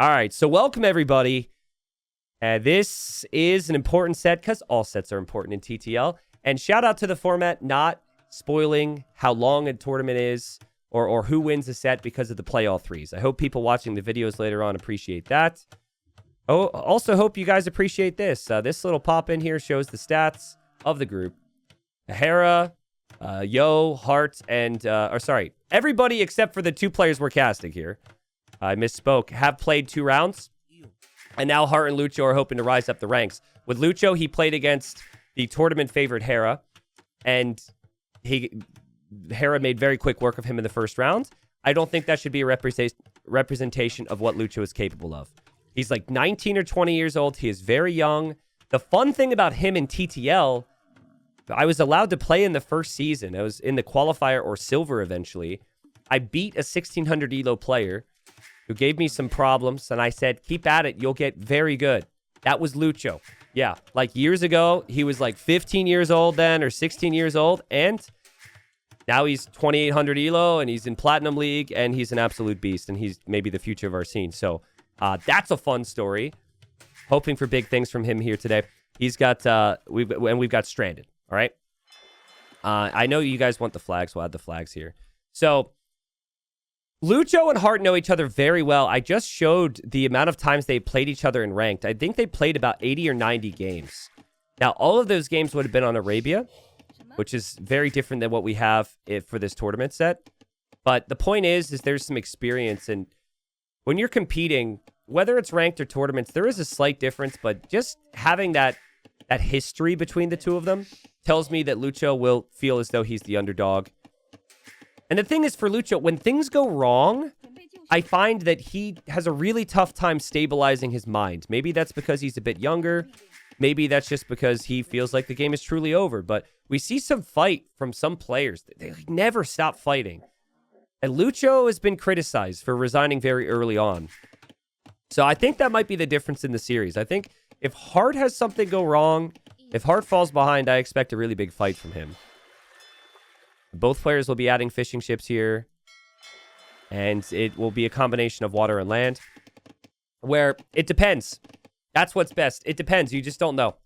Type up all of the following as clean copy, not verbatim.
All right, so welcome everybody. This is an important set because all sets are important in TTL. And shout out to the format not spoiling how long a tournament is or who wins a set because of the play all threes. I hope people watching the videos later on appreciate that. Oh, also hope you guys appreciate this. This little pop in here shows the stats of the group. Hera, Yo, Hearttt, and everybody except for the two players we're casting here. I misspoke. Have played 2 rounds. And now Hearttt and Lucho are hoping to rise up the ranks. With Lucho, he played against the tournament favorite Hera. And Hera made very quick work of him in the first round. I don't think that should be a representation of what Lucho is capable of. He's like 19 or 20 years old. He is very young. The fun thing about him in TTL, I was allowed to play in the first season. I was in the qualifier or silver eventually. I beat a 1600 elo player who gave me some problems, and I said, keep at it, you'll get very good. That was Lucho. Yeah, like years ago, he was like 15 years old then, or 16 years old, and now he's 2800 elo, and he's in Platinum League, and he's an absolute beast, and he's maybe the future of our scene. So that's a fun story. Hoping for big things from him here today. He's got, we've got Stranded, all right? I know you guys want the flags, we'll add the flags here. So, Lucho and Hearttt know each other very well. I just showed the amount of times they played each other in ranked. I think they played about 80 or 90 games. Now, all of those games would have been on Arabia, which is very different than what we have for this tournament set. But the point is there's some experience. And when you're competing, whether it's ranked or tournaments, there is a slight difference. But just having that history between the two of them tells me that Lucho will feel as though he's the underdog. And the thing is, for Lucho, when things go wrong, I find that he has a really tough time stabilizing his mind. Maybe that's because he's a bit younger. Maybe that's just because he feels like the game is truly over. But we see some fight from some players. They never stop fighting. And Lucho has been criticized for resigning very early on. So I think that might be the difference in the series. I think if Hearttt has something go wrong, if Hearttt falls behind, I expect a really big fight from him. Both players will be adding fishing ships here. And it will be a combination of water and land. Where it depends. That's what's best. It depends. You just don't know.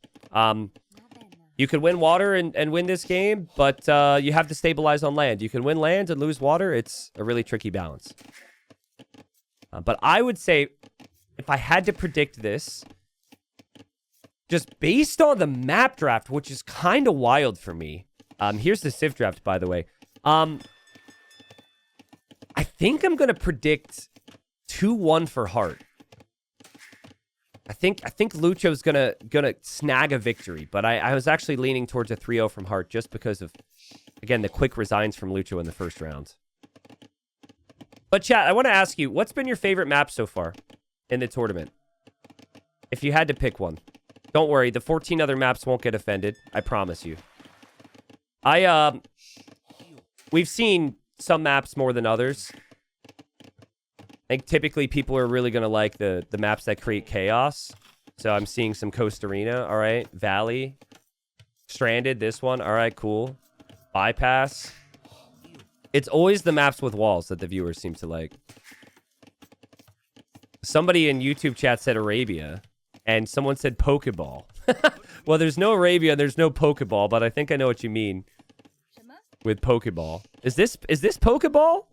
You could win water and win this game, but you have to stabilize on land. You can win land and lose water. It's a really tricky balance. But I would say, if I had to predict this, just based on the map draft, which is kind of wild for me. Here's the Civ draft, by the way. I think I'm going to predict 2-1 for Hearttt. I think Lucho's gonna snag a victory, but I was actually leaning towards a 3-0 from Hearttt just because of, again, the quick resigns from Lucho in the first round. But chat, I want to ask you, what's been your favorite map so far in the tournament? If you had to pick one. Don't worry, the 14 other maps won't get offended. I promise you. We've seen some maps more than others. I think typically people are really going to like the maps that create chaos. So I'm seeing some Coast Arena. All right. Valley. Stranded. This one. All right. Cool. Bypass. It's always the maps with walls that the viewers seem to like. Somebody in YouTube chat said Arabia. And someone said Pokeball. Well, there's no Arabia. There's no Pokeball. But I think I know what you mean with Pokeball. Is this Pokeball?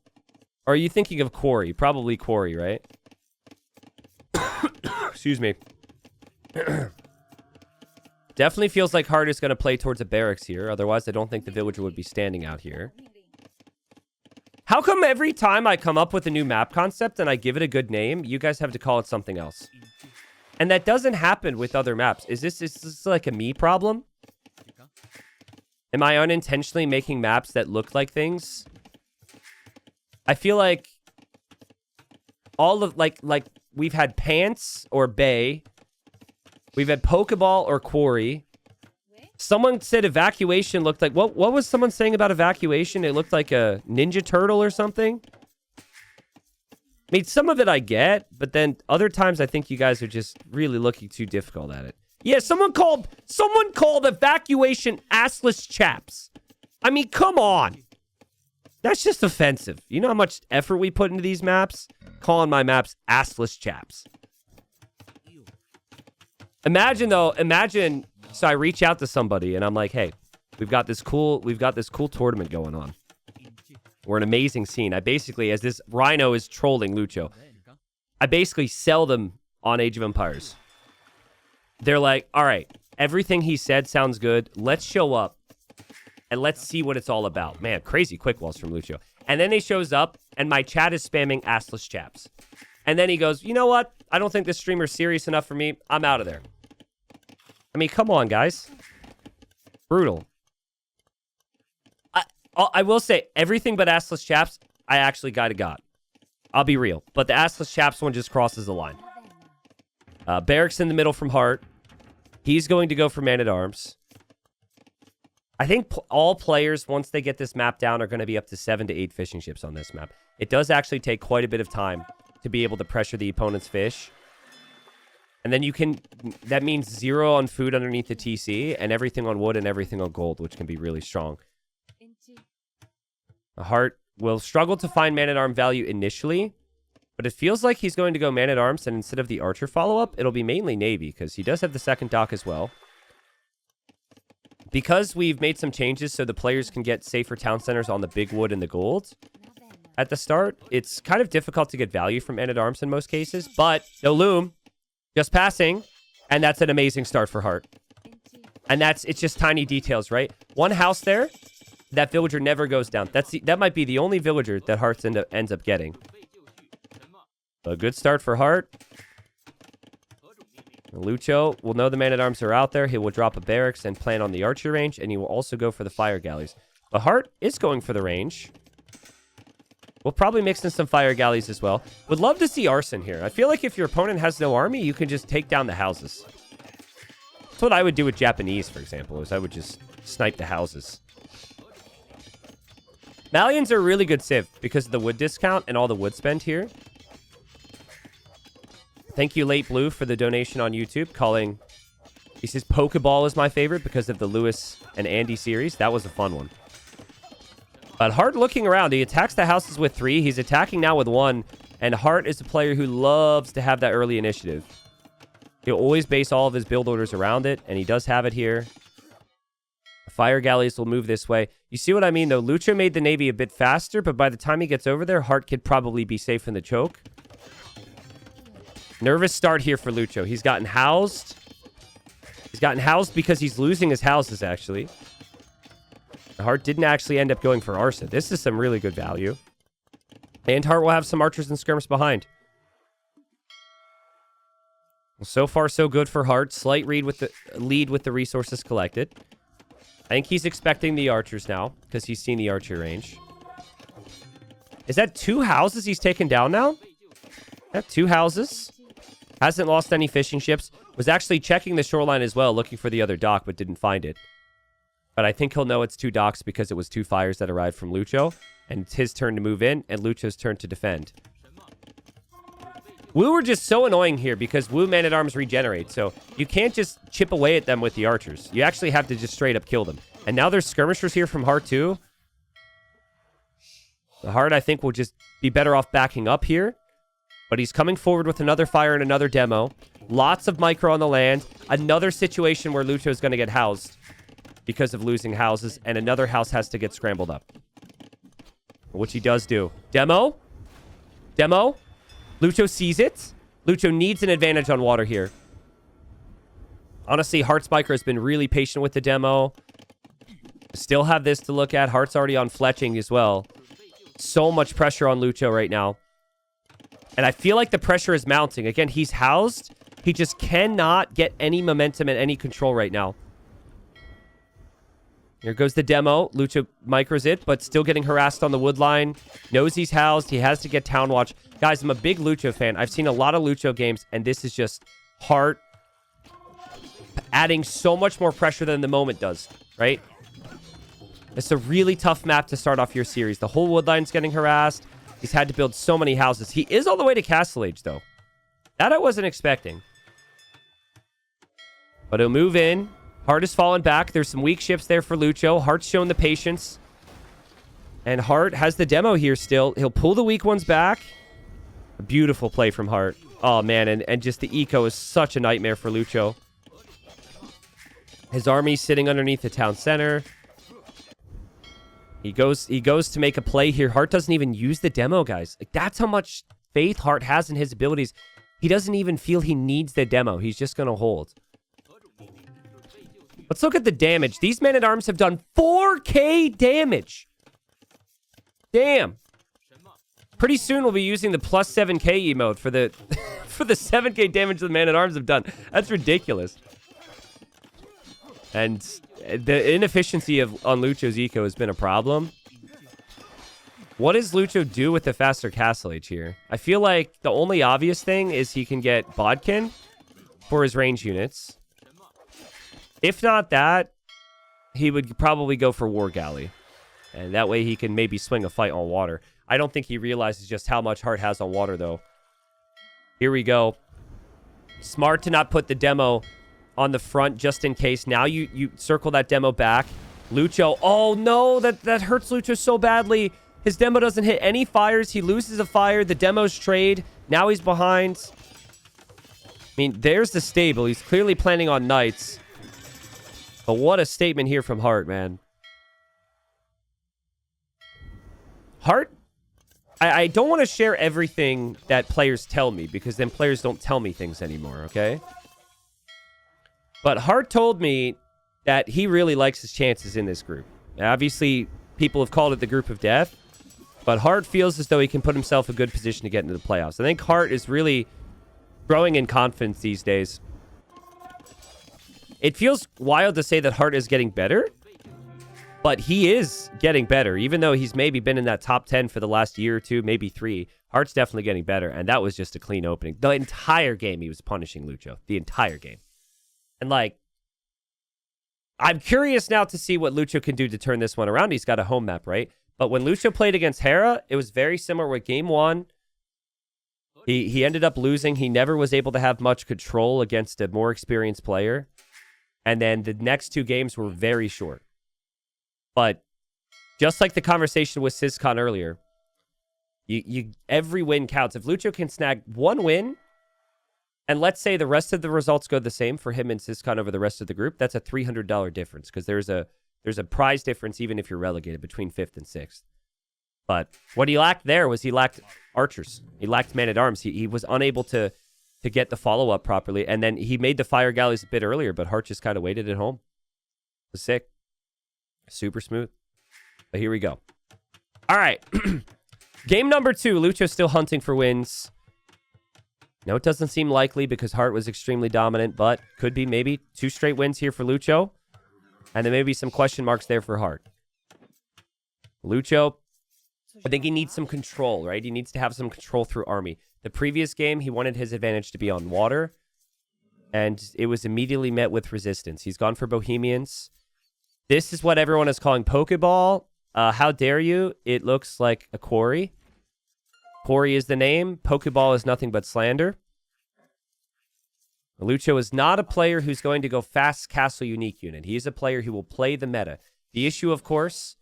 Or are you thinking of Quarry? Probably Quarry, right? Excuse me. Definitely feels like Hearttt is going to play towards a barracks here. Otherwise, I don't think the villager would be standing out here. How come every time I come up with a new map concept and I give it a good name, you guys have to call it something else? And that doesn't happen with other maps. Is this like a me problem? Am I unintentionally making maps that look like things? I feel like all of like we've had Pants or Bay. We've had Pokeball or Quarry. Someone said Evacuation looked like what was someone saying about Evacuation? It looked like a Ninja Turtle or something. I mean, some of it I get, but then other times I think you guys are just really looking too difficult at it. Yeah, someone called Evacuation assless chaps. I mean, come on. That's just offensive. You know how much effort we put into these maps? Calling my maps assless chaps. Imagine, so I reach out to somebody and I'm like, hey, we've got this cool tournament going on. We're an amazing scene. I basically, as this Rhino is trolling Lucho, I basically sell them on Age of Empires. They're like, all right, everything he said sounds good. Let's show up and let's see what it's all about. Man, crazy quick walls from Lucho. And then he shows up and my chat is spamming assless chaps. And then he goes, you know what? I don't think this streamer's serious enough for me. I'm out of there. I mean, come on, guys. Brutal. I will say, everything but assless chaps, I actually got. I'll be real. But the assless chaps one just crosses the line. Barracks in the middle from Heartt. He's going to go for Man-at-Arms. I think all players, once they get this map down, are going to be up to 7 to 8 fishing ships on this map. It does actually take quite a bit of time to be able to pressure the opponent's fish. And then that means 0 on food underneath the TC, and everything on wood and everything on gold, which can be really strong. Heartt will struggle to find Man-at-Arm value initially, but it feels like he's going to go Man-at-Arms, and instead of the Archer follow-up, it'll be mainly Navy, because he does have the second dock as well. Because we've made some changes so the players can get safer town centers on the big wood and the gold at the start, it's kind of difficult to get value from Man-at-Arms in most cases, but no loom, just passing, and that's an amazing start for Heartt. And it's just tiny details, right? One house there, that villager never goes down. That might be the only villager that Heartt ends up getting. A good start for Heartt. Lucho will know the Man-at-Arms are out there. He will drop a barracks and plan on the archer range, and he will also go for the fire galleys. But Heartt is going for the range. We'll probably mix in some fire galleys as well. Would love to see arson here. I feel like if your opponent has no army, you can just take down the houses. That's what I would do with Japanese, for example, is I would just snipe the houses. Malians are a really good civ because of the wood discount and all the wood spent here. Thank you, Late Blue, for the donation on YouTube. He says Pokeball is my favorite because of the Lewis and Andy series. That was a fun one. But Heartt looking around. He attacks the houses with 3. He's attacking now with 1. And Heartt is a player who loves to have that early initiative. He'll always base all of his build orders around it. And he does have it here. Fire galleys will move this way. You see what I mean, though? Lucho made the Navy a bit faster, but by the time he gets over there, Heartt could probably be safe in the choke. Nervous start here for Lucho. He's gotten housed. He's gotten housed because he's losing his houses, actually. Heartt didn't actually end up going for arson. This is some really good value. And Heartt will have some archers and skirms behind. So far, so good for Heartt. Slight lead with the resources collected. I think he's expecting the archers now because he's seen the archer range. Is that 2 houses he's taken down now? That 2 houses. Hasn't lost any fishing ships. Was actually checking the shoreline as well, looking for the other dock, but didn't find it. But I think he'll know it's 2 docks because it was 2 fires that arrived from Lucho. And it's his turn to move in and Lucho's turn to defend. Wu were just so annoying here because Wu Man-at-Arms regenerate. So you can't just chip away at them with the archers. You actually have to just straight up kill them. And now there's skirmishers here from Heartt too. The Heartt, I think, will just be better off backing up here. But he's coming forward with another fire and another demo. Lots of micro on the land. Another situation where Lucho is going to get housed because of losing houses. And another house has to get scrambled up. Which he does do. Demo. Demo. Lucho sees it. Lucho needs an advantage on water here. Honestly, Heartt's micro has been really patient with the demo. Still have this to look at. Heartt's already on fletching as well. So much pressure on Lucho right now. And I feel like the pressure is mounting. Again, he's housed. He just cannot get any momentum and any control right now. Here goes the demo. Lucho micros it, but still getting harassed on the wood line. Knows he's housed. He has to get town watch. Guys, I'm a big Lucho fan. I've seen a lot of Lucho games, and this is just Heartt adding so much more pressure than the moment does, right? It's a really tough map to start off your series. The whole wood line's getting harassed. He's had to build so many houses. He is all the way to Castle Age, though. That I wasn't expecting. But he'll move in. Heartt is falling back. There's some weak ships there for Lucho. Heartt's showing the patience. And Hearttt has the demo here still. He'll pull the weak ones back. A beautiful play from Hearttt. Oh, man, and just the eco is such a nightmare for Lucho. His army's sitting underneath the town center. He goes to make a play here. Hearttt doesn't even use the demo, guys. Like, that's how much faith Hearttt has in his abilities. He doesn't even feel he needs the demo. He's just going to hold. Let's look at the damage. These men-at-arms have done 4K damage. Damn. Pretty soon we'll be using the plus 7K emote for the for the 7K damage the man-at-arms have done. That's ridiculous. And the inefficiency on Lucho's eco has been a problem. What does Lucho do with the faster castle age here? I feel like the only obvious thing is he can get Bodkin for his range units. If not that, he would probably go for War Galley. And that way he can maybe swing a fight on water. I don't think he realizes just how much Hearttt has on water, though. Here we go. Smart to not put the demo on the front just in case. Now you circle that demo back. Lucho. Oh, no. That hurts Lucho so badly. His demo doesn't hit any fires. He loses a fire. The demo's trade. Now he's behind. I mean, there's the stable. He's clearly planning on knights. But what a statement here from Hearttt, man. Hearttt, I don't want to share everything that players tell me, because then players don't tell me things anymore, okay? But Hearttt told me that he really likes his chances in this group. Now, obviously, people have called it the group of death, but Hearttt feels as though he can put himself in a good position to get into the playoffs. I think Hearttt is really growing in confidence these days. It feels wild to say that Hearttt is getting better, but he is getting better. Even though he's maybe been in that top 10 for the last year or two, maybe 3, Heartt's definitely getting better, and that was just a clean opening. The entire game he was punishing Lucho. The entire game. And, like, I'm curious now to see what Lucho can do to turn this one around. He's got a home map, right? But when Lucho played against Hera, it was very similar with game 1. He ended up losing. He never was able to have much control against a more experienced player. And then the next 2 games were very short. But just like the conversation with Syscon earlier, every win counts. If Lucho can snag 1 win, and let's say the rest of the results go the same for him and Syscon over the rest of the group, that's a $300 difference, because there's a prize difference even if you're relegated between 5th and 6th. But what he lacked there was he lacked archers. He lacked man-at-arms. He was unable to get the follow-up properly. And then he made the fire galleys a bit earlier, but Hearttt just kind of waited at home. It was sick. Super smooth. But here we go. All right. Game number 2. Lucho's still hunting for wins. No, it doesn't seem likely because Hearttt was extremely dominant, but could be maybe 2 straight wins here for Lucho. And then maybe some question marks there for Hearttt. Lucho, I think he needs some control, right? He needs to have some control through army. The previous game, he wanted his advantage to be on water, and it was immediately met with resistance. He's gone for Bohemians. This is what everyone is calling Pokeball. How dare you? It looks like a Quarry. Quarry is the name. Pokeball is nothing but slander. Lucho is not a player who's going to go fast castle unique unit. He is a player who will play the meta. The issue, of course,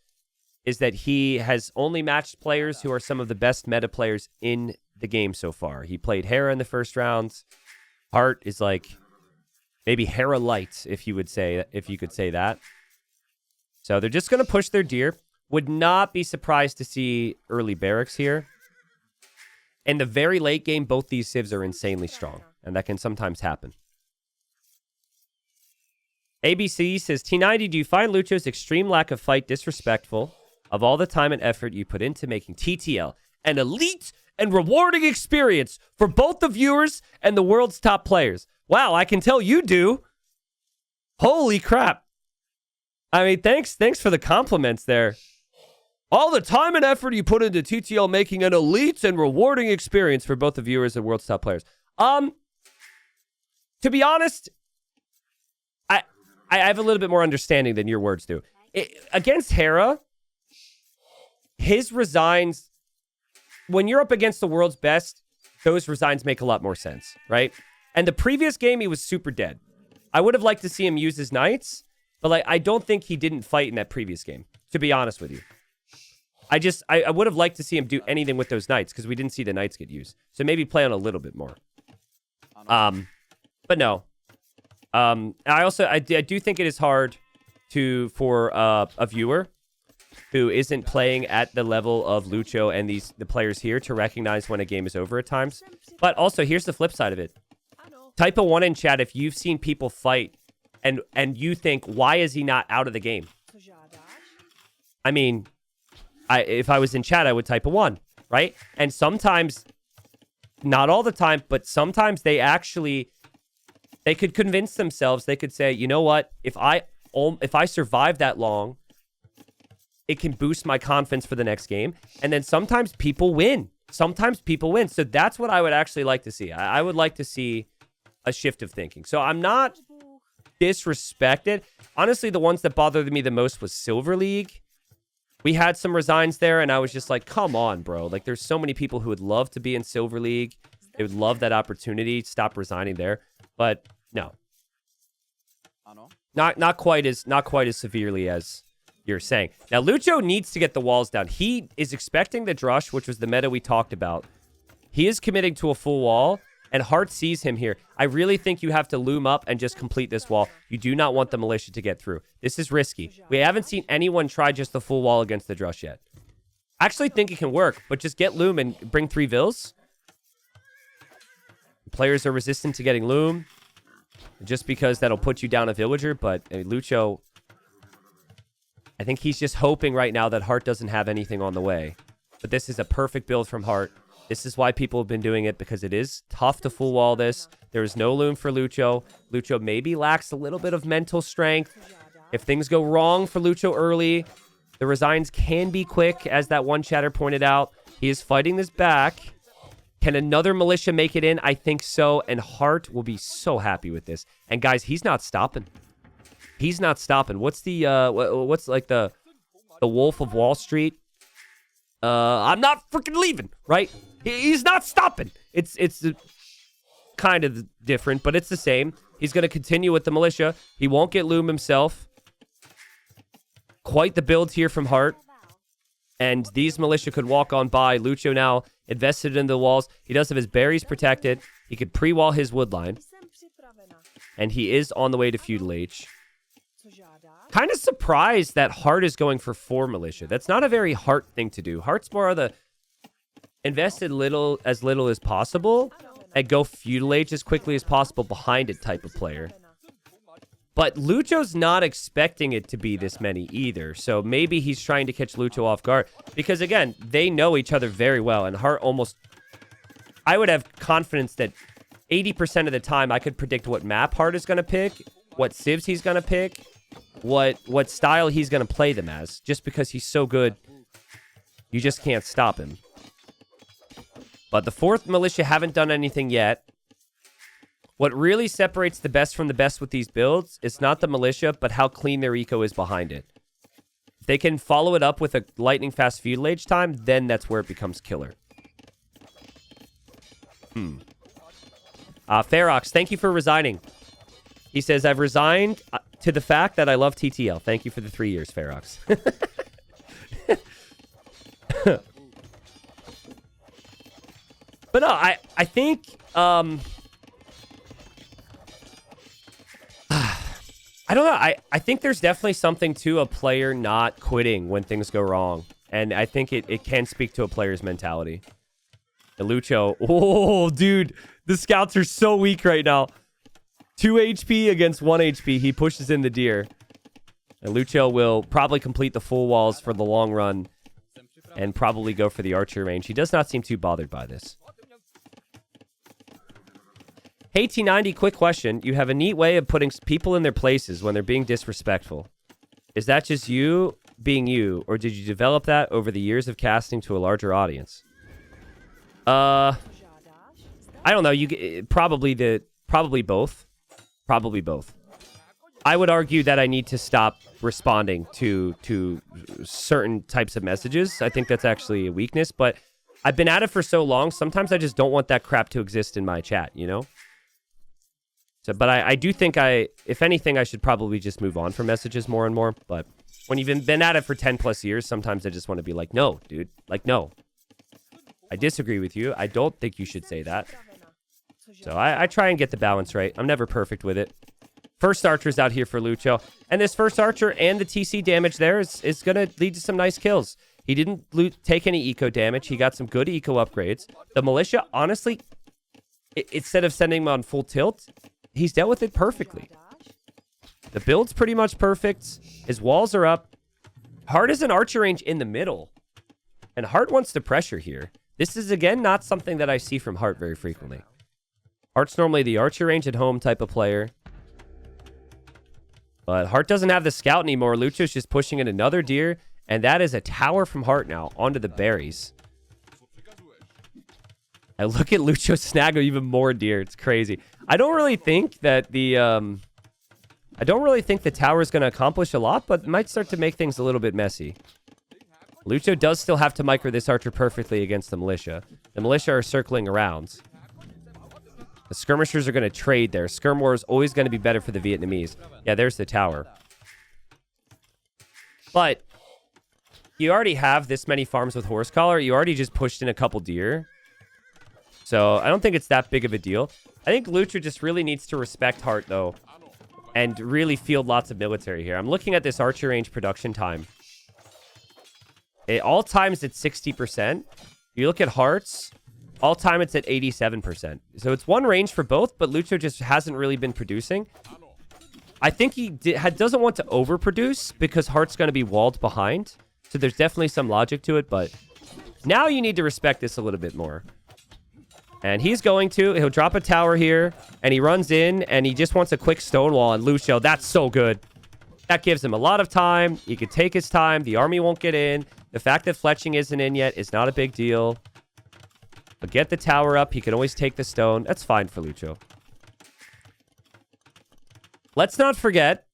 is that he has only matched players who are some of the best meta players in the game so far. He played Hera in the first round. Hearttt is like maybe Hera light, if you could say that. So they're just going to push their deer. Would not be surprised to see early barracks here. In the very late game, both these civs are insanely strong, and that can sometimes happen. ABC says, T90, do you find Lucho's extreme lack of fight disrespectful of all the time and effort you put into making TTL an elite and rewarding experience for both the viewers and the world's top players? Wow, I can tell you do. Holy crap. I mean, thanks for the compliments there. All the time and effort you put into TTL making an elite and rewarding experience for both the viewers and world's top players. To be honest, I have a little bit more understanding than your words do. Against Hera, his resigns, when you're up against the world's best, those resigns make a lot more sense, right? And the previous game, he was super dead. I would have liked to see him use his knights, but I don't think he didn't fight in that previous game, to be honest with you. I would have liked to see him do anything with those knights because we didn't see the knights get used. So maybe play on a little bit more. But no. I do think it is hard for a viewer who isn't playing at the level of Lucho and the players here to recognize when a game is over at times. But also, here's the flip side of it. Type a 1 in chat if you've seen people fight and you think, why is he not out of the game? I mean, if I was in chat, I would type a 1, right? And sometimes, not all the time, but sometimes they could convince themselves, they could say, you know what? If I survive that long, it can boost my confidence for the next game. And then sometimes people win. So that's what I would actually like to see. I would like to see a shift of thinking. So I'm not disrespected. Honestly, the ones that bothered me the most was Silver League. We had some resigns there, and I was just like, come on, bro. Like, there's so many people who would love to be in Silver League. They would love that opportunity. Stop resigning there. But no. Not quite as severely as you're saying. Now, Lucho needs to get the walls down. He is expecting the drush, which was the meta we talked about. He is committing to a full wall, and Hearttt sees him here. I really think you have to loom up and just complete this wall. You do not want the militia to get through. This is risky. We haven't seen anyone try just the full wall against the drush yet. I actually think it can work, but just get loom and bring 3 vills. Players are resistant to getting loom just because that'll put you down a villager, but Lucho, I think he's just hoping right now that Hearttt doesn't have anything on the way. But this is a perfect build from Hearttt. This is why people have been doing it, because it is tough to full wall this. There is no loom for Lucho. Lucho maybe lacks a little bit of mental strength. If things go wrong for Lucho early, the resigns can be quick, as that one chatter pointed out. He is fighting this back. Can another militia make it in? I think so, and Hearttt will be so happy with this. And guys, he's not stopping. He's not stopping. What's what's like the Wolf of Wall Street? I'm not freaking leaving, right? He's not stopping. It's kind of different, but it's the same. He's going to continue with the militia. He won't get loom himself. Quite the build here from Hearttt. And these militia could walk on by. Lucho now invested in the walls. He does have his berries protected. He could pre-wall his wood line. And he is on the way to Feudal Age. Kind of surprised that Hearttt is going for 4 militia. That's not a very Hearttt thing to do. Heartt's more of the invest as little as possible and go Feudal Age as quickly as possible behind it type of player. But Lucho's not expecting it to be this many either. So maybe he's trying to catch Lucho off guard. Because again, they know each other very well. And Hearttt almost... I would have confidence that 80% of the time I could predict what map Hearttt is going to pick, what civs he's going to pick, what style he's going to play them as. Just because he's so good, you just can't stop him. But the 4th militia haven't done anything yet. What really separates the best from the best with these builds is not the militia, but how clean their eco is behind it. If they can follow it up with a lightning fast feudal age time, then that's where it becomes killer. Ferox, thank you for resigning. He says, I've resigned to the fact that I love TTL. Thank you for the 3 years, Ferox. But no, I think... I don't know. I think there's definitely something to a player not quitting when things go wrong. And I think it can speak to a player's mentality. And Lucho, oh, dude, the scouts are so weak right now. 2 HP against 1 HP. He pushes in the deer. And Lucho will probably complete the full walls for the long run and probably go for the archer range. He does not seem too bothered by this. Hey, T90, quick question. You have a neat way of putting people in their places when they're being disrespectful. Is that just you being you, or did you develop that over the years of casting to a larger audience? I don't know. Probably both. Probably both. I would argue that I need to stop responding to certain types of messages. I think that's actually a weakness, but I've been at it for so long, sometimes I just don't want that crap to exist in my chat, you know? So, but I do think if anything, I should probably just move on from messages more and more, but When you've been at it for 10 plus years, sometimes I just want to be like, no, dude. Like, no. I disagree with you. I don't think you should say that. So I try and get the balance right. I'm never perfect with it. First Archer's out here for Lucho. And this first Archer and the TC damage there is going to lead to some nice kills. He didn't take any eco damage. He got some good eco upgrades. The Militia, honestly, instead of sending him on full tilt, he's dealt with it perfectly. The build's pretty much perfect. His walls are up. Hearttt is an Archer range in the middle. And Hearttt wants the pressure here. This is, again, not something that I see from Hearttt very frequently. Heartt's normally the Archer range at home type of player. But Hearttt doesn't have the scout anymore. Lucho's just pushing in another deer. And that is a tower from Hearttt now onto the berries. I look at Lucho snaggle even more deer. It's crazy. I don't really think that the tower is going to accomplish a lot, but it might start to make things a little bit messy. Lucho does still have to micro this Archer perfectly against the Militia. The Militia are circling around. The skirmishers are going to trade there. Skirm War is always going to be better for the Vietnamese. Yeah, there's the tower. But you already have this many farms with Horse Collar. You already just pushed in a couple deer. So I don't think it's that big of a deal. I think Lucho just really needs to respect Hearttt, though, and really field lots of military here. I'm looking at this Archer range production time. All times it's 60%. You look at Heartt's, all time it's at 87%. So it's one range for both, but Lucho just hasn't really been producing. I think he doesn't want to overproduce because Heartt's going to be walled behind. So there's definitely some logic to it, but now you need to respect this a little bit more. And he's going to. He'll drop a tower here, and he runs in, and he just wants a quick stonewall on Lucho. That's so good. That gives him a lot of time. He can take his time. The army won't get in. The fact that fletching isn't in yet is not a big deal. But get the tower up. He can always take the stone. That's fine for Lucho. Let's not forget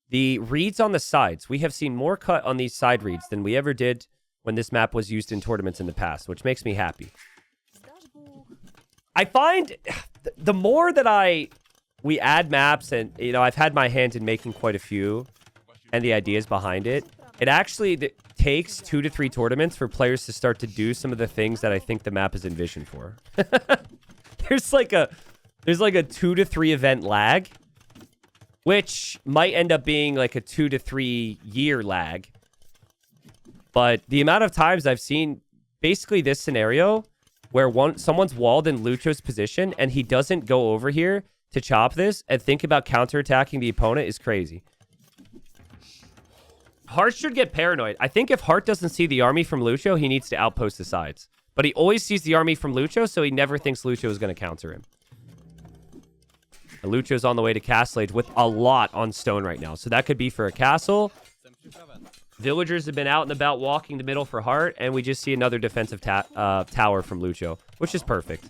the reeds on the sides. We have seen more cut on these side reeds than we ever did when this map was used in tournaments in the past, which makes me happy. I find the more that we add maps, and I've had my hand in making quite a few and the ideas behind it, it actually takes 2 to 3 tournaments for players to start to do some of the things that I think the map is envisioned for. There's like a 2 to 3 event lag, which might end up being like a 2 to 3 year lag. But the amount of times I've seen basically this scenario where someone's walled in Lucho's position and he doesn't go over here to chop this and think about counterattacking the opponent is crazy. Hearttt should get paranoid. I think if Hearttt doesn't see the army from Lucho, he needs to outpost the sides. But he always sees the army from Lucho, so he never thinks Lucho is going to counter him. And Lucho's on the way to Castle Age with a lot on stone right now. So that could be for a castle. Villagers have been out and about walking the middle for Hearttt, and we just see another defensive tower from Lucho, which is perfect.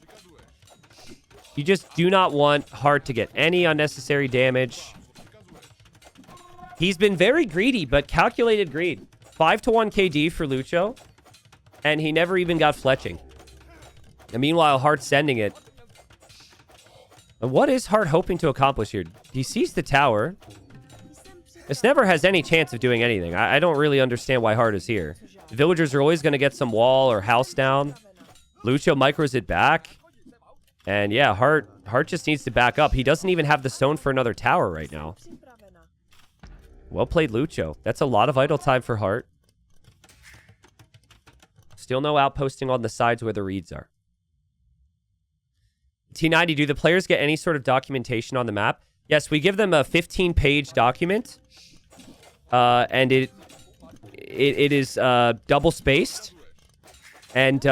You just do not want Hearttt to get any unnecessary damage. He's been very greedy, but calculated greed. 5-1 KD for Lucho, and he never even got fletching. And meanwhile, Heartt's sending it. And what is Hearttt hoping to accomplish here? He sees the tower. This never has any chance of doing anything. I don't really understand why Hearttt is here. The villagers are always going to get some wall or house down. Lucho micros it back. And yeah, Hearttt just needs to back up. He doesn't even have the stone for another tower right now. Well played, Lucho. That's a lot of idle time for Hearttt. Still no outposting on the sides where the reeds are. T90, do the players get any sort of documentation on the map? Yes, we give them a 15-page document. And it is double-spaced and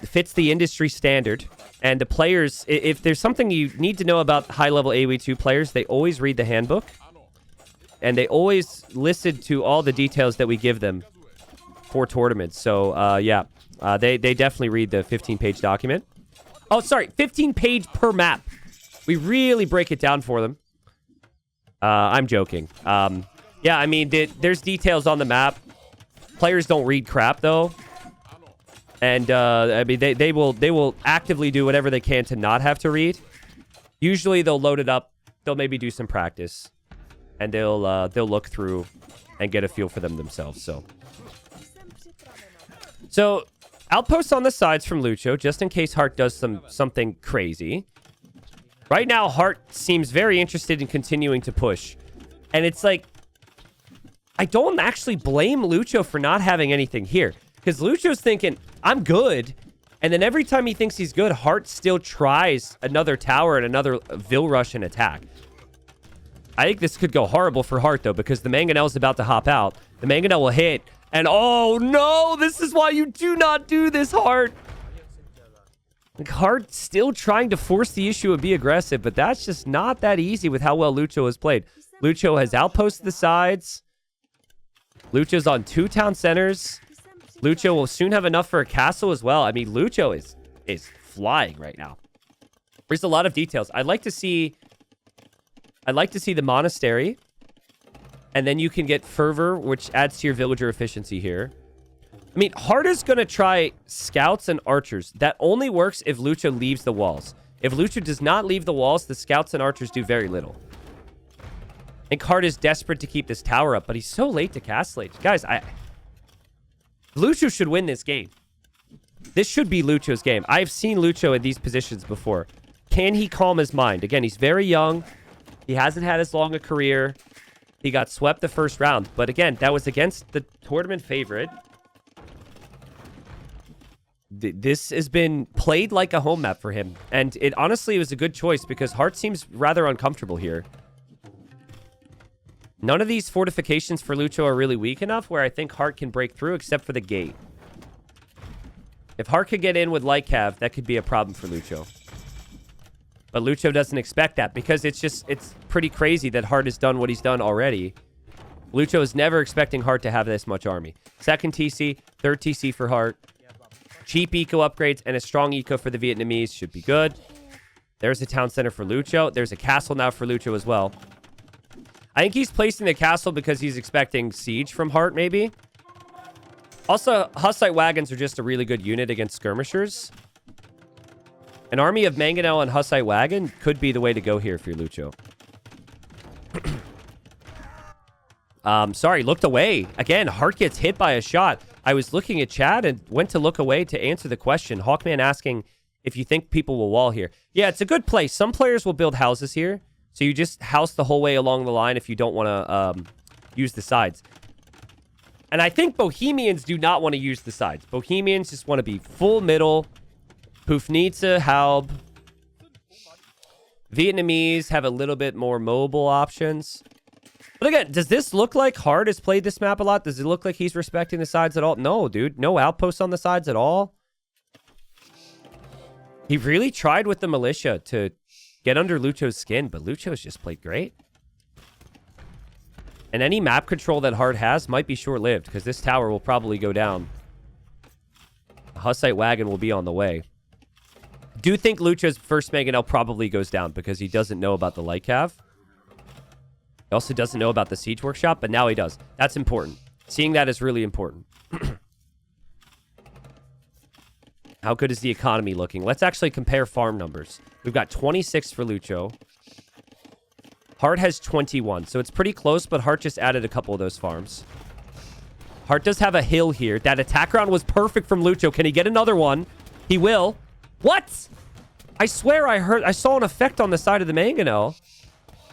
fits the industry standard. And the players, if there's something you need to know about high-level AoE2 players, they always read the handbook. And they always listen to all the details that we give them for tournaments. So, yeah, they definitely read the 15-page document. Oh, sorry, 15-page per map. We really break it down for them. I'm joking. Yeah, I mean, there's details on the map. Players don't read crap, though. And, I mean, they will actively do whatever they can to not have to read. Usually, they'll load it up. They'll maybe do some practice. And they'll look through and get a feel for them themselves. So outposts on the sides from Lucho, just in case Hearttt does something crazy. Right now, Hearttt seems very interested in continuing to push. And it's like, I don't actually blame Lucho for not having anything here. Because Lucho's thinking, I'm good. And then every time he thinks he's good, Hearttt still tries another tower and another Vil Rush and attack. I think this could go horrible for Hearttt, though, because the Mangonel is about to hop out. The Mangonel will hit. And oh, no! This is why you do not do this, Hearttt. Like, Heartt still trying to force the issue and be aggressive, but that's just not that easy with how well Lucho has played. Lucho has outposted the sides. Lucho's on 2 town centers. Lucho will soon have enough for a castle as well. I mean, Lucho is flying right now. There's a lot of details. I'd like to see the monastery. And then you can get fervor, which adds to your villager efficiency here. I mean, Hearttt is going to try scouts and archers. That only works if Lucho leaves the walls. If Lucho does not leave the walls, the scouts and archers do very little. I think Hearttt is desperate to keep this tower up, but he's so late to castle age. Guys, Lucho should win this game. This should be Lucho's game. I've seen Lucho in these positions before. Can he calm his mind? Again, he's very young. He hasn't had as long a career. He got swept the first round. But again, that was against the tournament favorite. This has been played like a home map for him. And it honestly was a good choice because Hearttt seems rather uncomfortable here. None of these fortifications for Lucho are really weak enough where I think Hearttt can break through except for the gate. If Hearttt could get in with Light Cav, that could be a problem for Lucho. But Lucho doesn't expect that because it's pretty crazy that Hearttt has done what he's done already. Lucho is never expecting Hearttt to have this much army. Second TC, third TC for Hearttt. Cheap eco upgrades and a strong eco for the Vietnamese should be good. There's a town center for Lucho. There's a castle now for Lucho as well. I think he's placing the castle because he's expecting siege from Hearttt, maybe. Also, Hussite wagons are just a really good unit against skirmishers. An army of Mangonel and Hussite wagon could be the way to go here for Lucho. Sorry, looked away. Again, Hearttt gets hit by a shot. I was looking at chat and went to look away to answer the question. Hawkman asking if you think people will wall here. Yeah, it's a good place. Some players will build houses here. So you just house the whole way along the line if you don't want to use the sides. And I think Bohemians do not want to use the sides. Bohemians just want to be full middle. Pufnitsa, Haub. Vietnamese have a little bit more mobile options. But again, does this look like Hearttt has played this map a lot? Does it look like he's respecting the sides at all? No, dude. No outposts on the sides at all. He really tried with the militia to get under Lucho's skin, but Lucho's just played great. And any map control that Hearttt has might be short-lived, because this tower will probably go down. A Hussite wagon will be on the way. Do think Lucho's first Mangonel probably goes down, because he doesn't know about the Light Cav. He also doesn't know about the Siege Workshop, but now he does. That's important. Seeing that is really important. How good is the economy looking? Let's actually compare farm numbers. We've got 26 for Lucho. Hearttt has 21, so it's pretty close, but Hearttt just added a couple of those farms. Hearttt does have a hill here. That attack round was perfect from Lucho. Can he get another one? He will. What? I swear I saw an effect on the side of the Mangonel.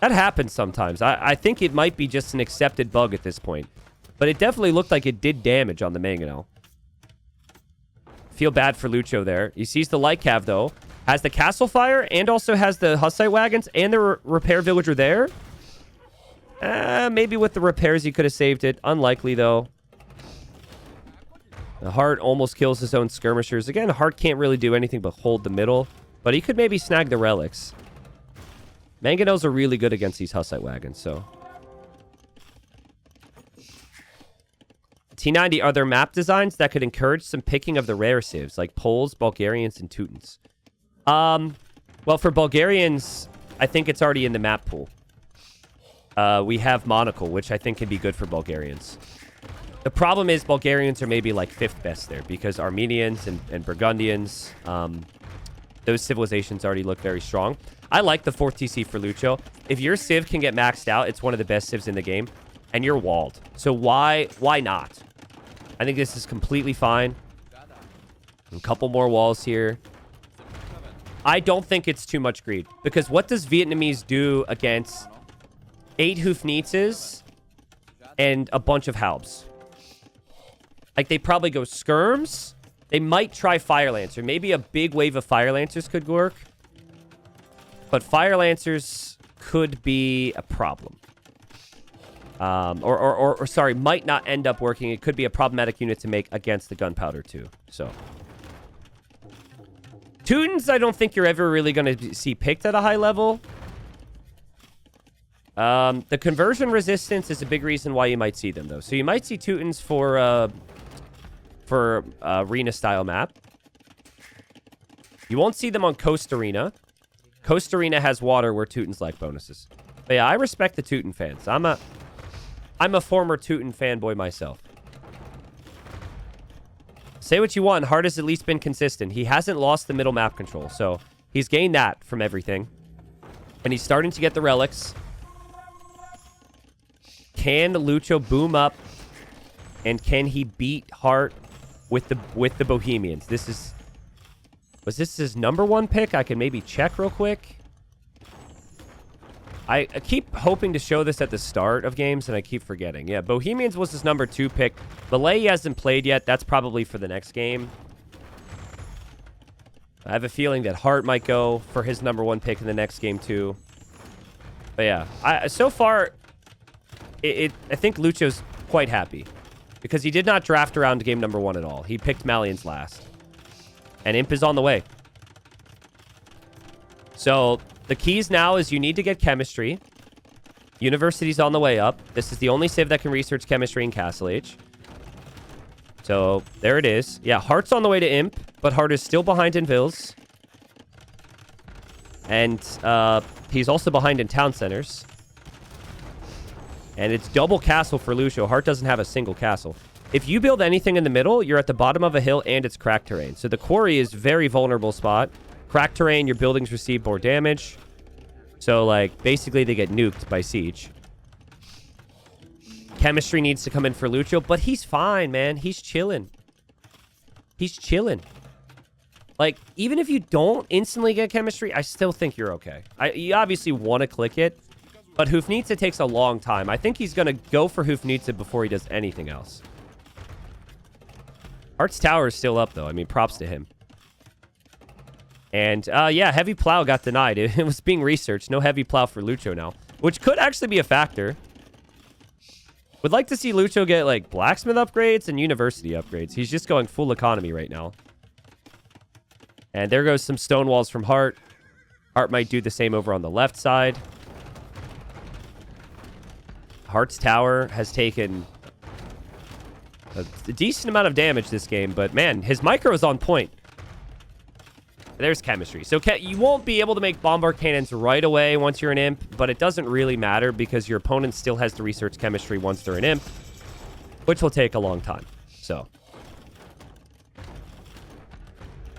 That happens sometimes. I think it might be just an accepted bug at this point. But it definitely looked like it did damage on the Mangonel. Feel bad for Lucho there. He sees the Light Cav, though. Has the Castle Fire and also has the Hussite wagons and the repair villager there. Maybe with the repairs he could have saved it. Unlikely, though. The Hearttt almost kills his own skirmishers. Again, Hearttt can't really do anything but hold the middle. But he could maybe snag the relics. Mangonels are really good against these Hussite wagons, so... T90, are there map designs that could encourage some picking of the rare civs, like Poles, Bulgarians, and Teutons? Well, for Bulgarians, I think it's already in the map pool. We have Monocle, which I think can be good for Bulgarians. The problem is Bulgarians are maybe like 5th best there, because Armenians and Burgundians, those civilizations already look very strong. I like the 4th TC for Lucho. If your civ can get maxed out, it's one of the best civs in the game. and you're walled. So why not? I think this is completely fine. A couple more walls here. I don't think it's too much greed. Because what does Vietnamese do against 8 Hoofnitzes and a bunch of Halbs? Like, they probably go Skirms. They might try Fire Lancer. Maybe a big wave of Fire Lancers could work. But Fire Lancers could be a problem. Sorry, might not end up working. It could be a problematic unit to make against the Gunpowder too. So, Teutons, I don't think you're ever really going to see picked at a high level. The conversion resistance is a big reason why you might see them, though. So you might see Teutons for arena style map. You won't see them on Coast Arena. Coast Arena has water where Teutons lack bonuses. But yeah, I respect the Teuton fans. I'm a former Teuton fanboy myself. Say what you want. Hearttt has at least been consistent. He hasn't lost the middle map control, so he's gained that from everything. And he's starting to get the relics. Can Lucho boom up? And can he beat Hearttt with the Bohemians? Was this his #1 pick? I can maybe check real quick. I keep hoping to show this at the start of games, and I keep forgetting. Yeah, Bohemians was his #2 pick. Malay hasn't played yet. That's probably for the next game. I have a feeling that Hearttt might go for his #1 pick in the next game, too. But yeah, so far, I think Lucho's quite happy. Because he did not draft around game #1 at all. He picked Malians last. And Imp is on the way. So, the keys now is you need to get chemistry. University's on the way up. This is the only civ that can research chemistry in Castle Age. So, there it is. Yeah, Heartt's on the way to Imp, but Hearttt is still behind in Vils. And he's also behind in town centers. And it's double castle for Lucho. Hearttt doesn't have a single castle. If you build anything in the middle, you're at the bottom of a hill and it's cracked terrain. So the Quarry is very vulnerable spot. Cracked terrain, your buildings receive more damage. So, like, basically they get nuked by siege. Chemistry needs to come in for Lucho, but he's fine, man. He's chilling. He's chilling. Like, even if you don't instantly get chemistry, I still think you're okay. You obviously want to click it, but Hoofnitsa takes a long time. I think he's going to go for Hoofnitsa before he does anything else. Heartt's tower is still up, though. I mean, props to him. And, yeah, heavy plow got denied. It was being researched. No heavy plow for Lucho now, which could actually be a factor. Would like to see Lucho get, like, blacksmith upgrades and university upgrades. He's just going full economy right now. And there goes some stone walls from Hearttt. Hearttt might do the same over on the left side. Heartt's tower has taken a decent amount of damage this game, but man, his micro is on point. There's chemistry. So you won't be able to make bombard cannons right away once you're an Imp, but it doesn't really matter because your opponent still has to research chemistry once they're an Imp, which will take a long time. So,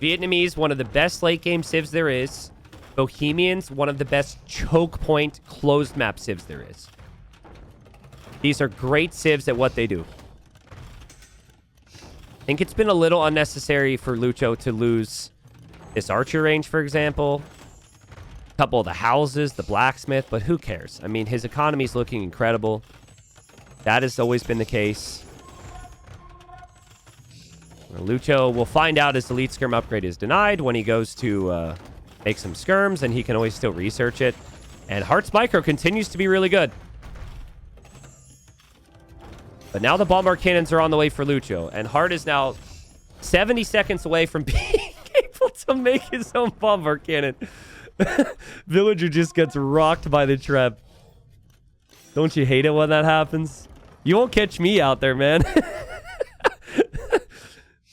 Vietnamese, one of the best late game civs there is. Bohemians, one of the best choke point closed map civs there is. These are great civs at what they do. I think it's been a little unnecessary for Lucho to lose this archer range, for example. A couple of the houses, the blacksmith, but who cares? I mean, his economy's looking incredible. That has always been the case. Lucho will find out his elite skirm upgrade is denied when he goes to make some skirms, and he can always still research it. And Heartt's micro continues to be really good. But now the bombard cannons are on the way for Lucho, and Hearttt is now 70 seconds away from being able to make his own bombard cannon. Villager just gets rocked by the trap. Don't you hate it when that happens? You won't catch me out there, man.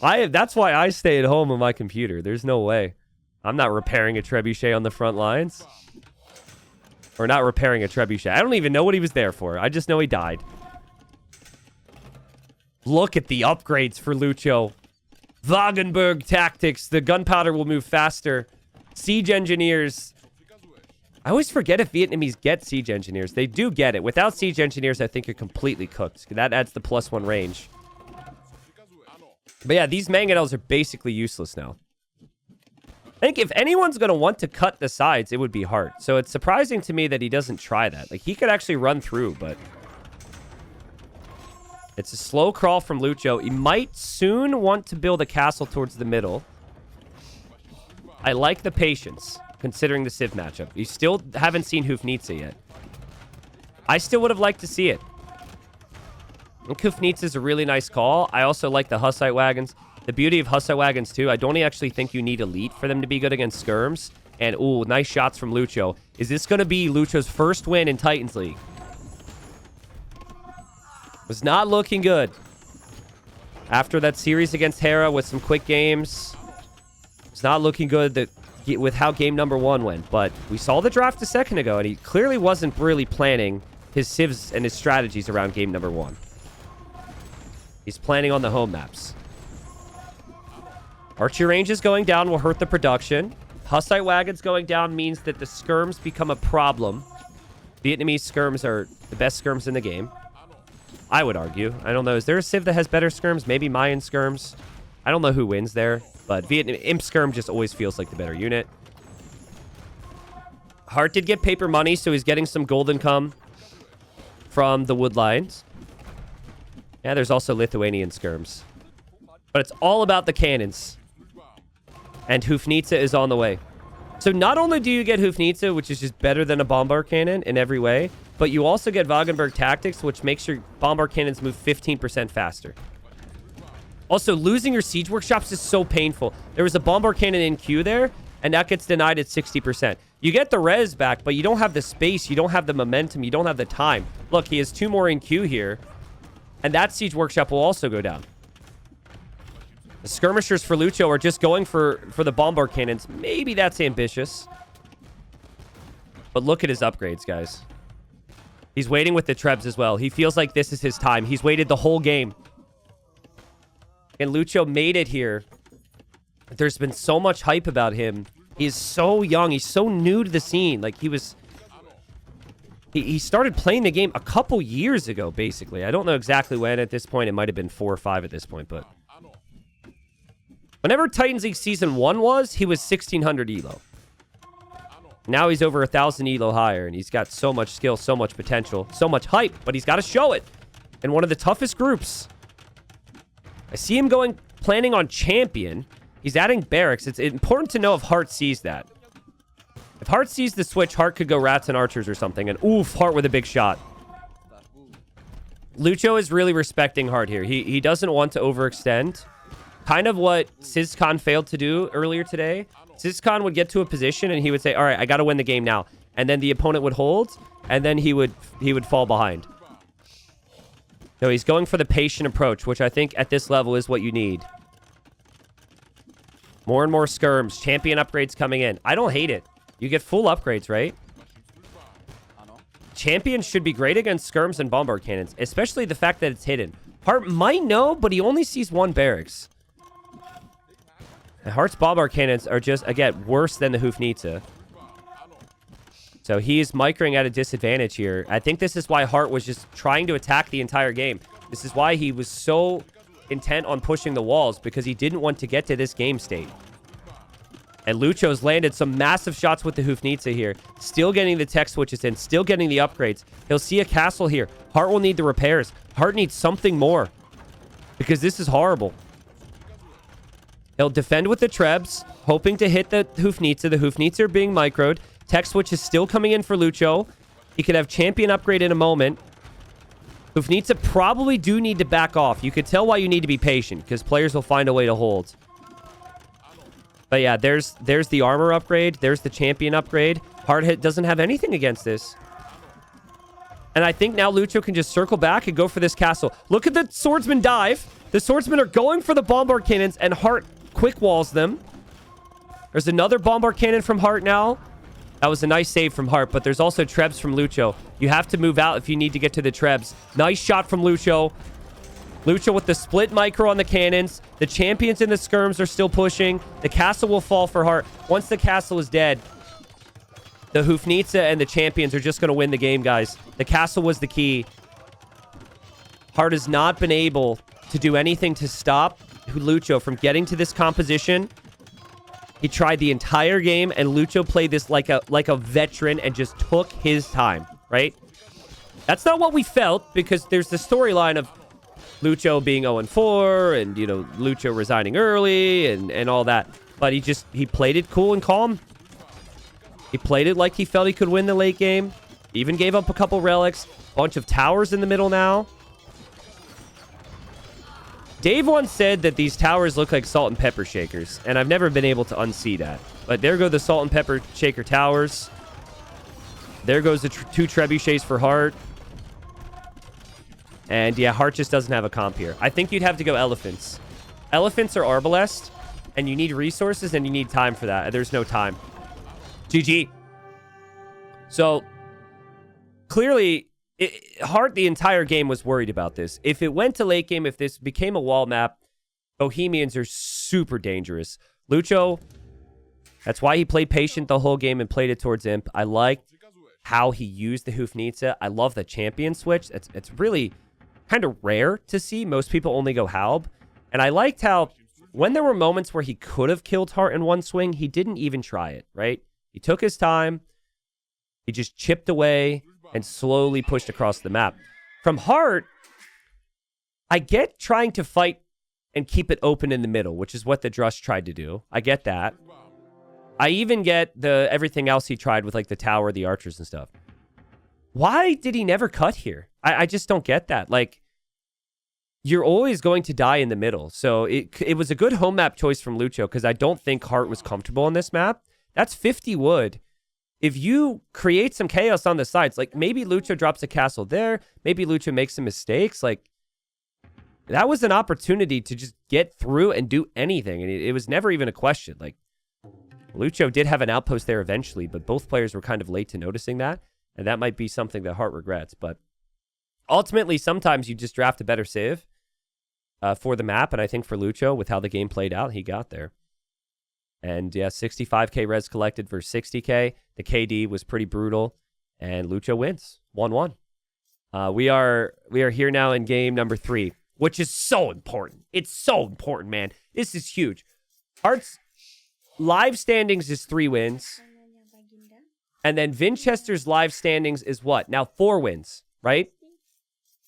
That's why I stay at home on my computer. There's no way. I'm not repairing a trebuchet on the front lines. Or not repairing a trebuchet. I don't even know what he was there for. I just know he died. Look at the upgrades for Lucho. Wagenburg tactics. The gunpowder will move faster. Siege engineers. I always forget if Vietnamese get siege engineers. They do get it. Without siege engineers, I think you're completely cooked. That adds the +1 range. But yeah, these mangonels are basically useless now. I think if anyone's going to want to cut the sides, it would be Heartt. So it's surprising to me that he doesn't try that. Like, he could actually run through, but... It's a slow crawl from Lucho. He might soon want to build a castle towards the middle. I like the patience, considering the Civ matchup. You still haven't seen Hufnitsa yet. I still would have liked to see it. I think Hufnitsa is a really nice call. I also like the Hussite wagons. The beauty of Hussite wagons, too, I don't actually think you need elite for them to be good against skirms. And, ooh, nice shots from Lucho. Is this going to be Lucho's first win in Titans League? Was not looking good. After that series against Hera with some quick games, it's not looking good with how game number 1 went. But we saw the draft a second ago, and he clearly wasn't really planning his civs and his strategies around game number 1. He's planning on the home maps. Archery ranges going down will hurt the production. Hussite wagons going down means that the skirms become a problem. Vietnamese skirms are the best skirms in the game, I would argue. I don't know. Is there a civ that has better skirms? Maybe Mayan skirms. I don't know who wins there, but Imp skirm just always feels like the better unit. Heartt did get paper money, so he's getting some gold income from the woodlines. Yeah, there's also Lithuanian skirms. But it's all about the cannons. And Hufnitsa is on the way. So not only do you get Hufnitsa, which is just better than a bombard cannon in every way, but you also get Wagenburg tactics, which makes your bombard cannons move 15% faster. Also, losing your siege workshops is so painful. There was a bombard cannon in queue there, and that gets denied at 60%. You get the res back, but you don't have the space, you don't have the momentum, you don't have the time. Look, he has 2 more in queue here, and that siege workshop will also go down. The skirmishers for Lucho are just going for the bombard cannons. Maybe that's ambitious. But look at his upgrades, guys. He's waiting with the trebs as well. He feels like this is his time. He's waited the whole game. And Lucho made it here. There's been so much hype about him. He's so young. He's so new to the scene. Like, he started playing the game a couple years ago, basically. I don't know exactly when at this point. It might have been 4 or 5 at this point, but... Whenever Titans League Season 1 was, he was 1,600 elo. Now he's over 1,000 elo higher, and he's got so much skill, so much potential, so much hype, but he's got to show it in one of the toughest groups. I see him planning on champion. He's adding barracks. It's important to know if Heartt sees that. If Heartt sees the switch, Heartt could go rats and archers or something, and oof, Heartt with a big shot. Lucho is really respecting Heartt here. He doesn't want to overextend. Kind of what Sizcon failed to do earlier today. Sizcon would get to a position and he would say, all right, I got to win the game now. And then the opponent would hold, and then he would fall behind. No, he's going for the patient approach, which I think at this level is what you need. More and more skirms. Champion upgrades coming in. I don't hate it. You get full upgrades, right? Champion should be great against skirms and bombard cannons, especially the fact that it's hidden. Heartt might know, but he only sees 1 barracks. And Heartt's bombard cannons are just, again, worse than the Hufnitsa. So he's microing at a disadvantage here. I think this is why Heartt was just trying to attack the entire game. This is why he was so intent on pushing the walls, because he didn't want to get to this game state. And Lucho's landed some massive shots with the Hufnitsa here. Still getting the tech switches in. Still getting the upgrades. He'll see a castle here. Heartt will need the repairs. Heartt needs something more, because this is horrible. He'll defend with the trebs, hoping to hit the Hufnitsa. The Hufnitsa are being microed. Tech switch is still coming in for Lucho. He could have champion upgrade in a moment. Hufnitsa probably do need to back off. You could tell why you need to be patient, because players will find a way to hold. But yeah, there's the armor upgrade. There's the champion upgrade. Heartt doesn't have anything against this. And I think now Lucho can just circle back and go for this castle. Look at the swordsman dive. The swordsmen are going for the bombard cannons, and Heartt quick walls them. There's another bombard cannon from Heartt now. That was a nice save from Heartt, but there's also trebs from Lucho. You have to move out if you need to get to the trebs. Nice shot from Lucho. Lucho with the split micro on the cannons. The champions and the skirms are still pushing. The castle will fall for Heartt. Once the castle is dead, The Hufnitsa and the champions are just going to win the game, guys. The castle was the key. Hearttt has not been able to do anything to stop Lucho from getting to this composition. He tried the entire game, and Lucho played this like a veteran and just took his time, right? That's not what we felt, because there's the storyline of Lucho being 0-4 and, you know, Lucho resigning early and all that. But he played it cool and calm. He played it like he felt he could win the late game. Even gave up a couple relics. Bunch of towers in the middle now. Dave once said that these towers look like salt and pepper shakers, and I've never been able to unsee that. But there go the salt and pepper shaker towers. There goes the 2 trebuchets for Hearttt. And yeah, Hearttt just doesn't have a comp here. I think you'd have to go elephants. Elephants or Arbalest, and you need resources and you need time for that. There's no time. GG. So, clearly, Hearttt the entire game was worried about this. If it went to late game, if this became a wall map, Bohemians are super dangerous. Lucho, that's why he played patient the whole game and played it towards Imp. I liked how he used the Hufnitsa. I love the champion switch. It's really kind of rare to see. Most people only go Halb. And I liked how when there were moments where he could have killed Hearttt in one swing, he didn't even try it, right? He took his time. He just chipped away and slowly pushed across the map. From Hearttt, I get trying to fight and keep it open in the middle, which is what the Drush tried to do. I get that. I even get the everything else he tried with like the tower, the archers and stuff. Why did he never cut here? I just don't get that. Like, you're always going to die in the middle. So it was a good home map choice from Lucho, because I don't think Hearttt was comfortable on this map. That's 50 wood. If you create some chaos on the sides, like maybe Lucho drops a castle there, maybe Lucho makes some mistakes, like that was an opportunity to just get through and do anything. And it was never even a question. Like, Lucho did have an outpost there eventually, but both players were kind of late to noticing that. And that might be something that Hearttt regrets. But ultimately, sometimes you just draft a better save for the map. And I think for Lucho, with how the game played out, he got there. And yeah, 65k res collected versus 60k. The KD was pretty brutal. And Lucho wins. 1-1. We are here now in game number 3, which is so important. It's so important, man. This is huge. Heartt's live standings is 3 wins. And then Vinchester's live standings is what? Now 4 wins, right?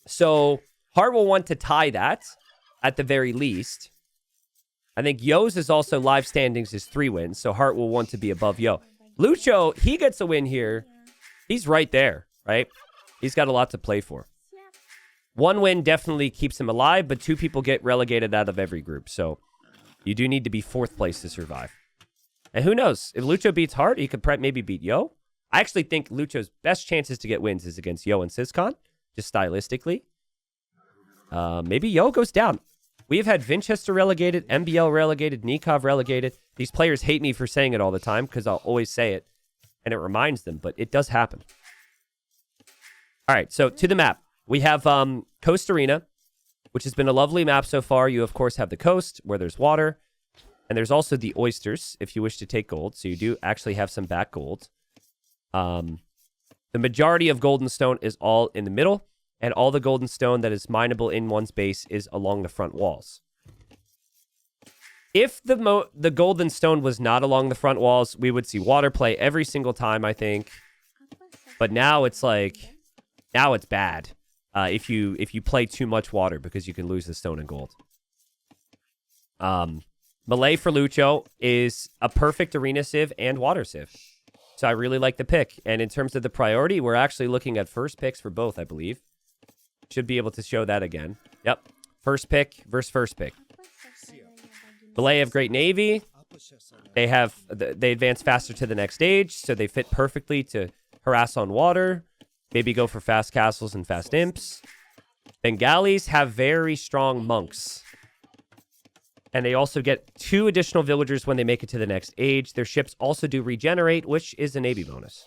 So Hearttt will want to tie that at the very least. I think Yo's is also live standings is 3 wins. So Hearttt will want to be above Yo. Lucho, he gets a win here. He's right there, right? He's got a lot to play for. 1 win definitely keeps him alive, but 2 people get relegated out of every group. So you do need to be 4th place to survive. And who knows? If Lucho beats Hearttt, he could maybe beat Yo. I actually think Lucho's best chances to get wins is against Yo and Syscon, just stylistically. Maybe Yo goes down. We've had Vinchester relegated, MBL relegated, Nikov relegated. These players hate me for saying it all the time because I'll always say it, and it reminds them, but it does happen. All right, so to the map. We have Coast Arena, which has been a lovely map so far. You, of course, have the coast where there's water, and there's also the oysters if you wish to take gold, so you do actually have some back gold. The majority of golden stone is all in the middle, and all the golden stone that is mineable in one's base is along the front walls. If the golden stone was not along the front walls, we would see water play every single time, I think. But now it's like, now it's bad if you play too much water because you can lose the stone and gold. Melee for Lucho is a perfect arena civ and water civ. So I really like the pick. And in terms of the priority, we're actually looking at first picks for both, I believe. Should be able to show that again. Yep. First pick versus first pick. Belay have Great Navy. They advance faster to the next stage, so they fit perfectly to harass on water. Maybe go for fast castles and fast imps. Bengalis have very strong monks. And they also get 2 additional villagers when they make it to the next age. Their ships also do regenerate, which is a Navy bonus.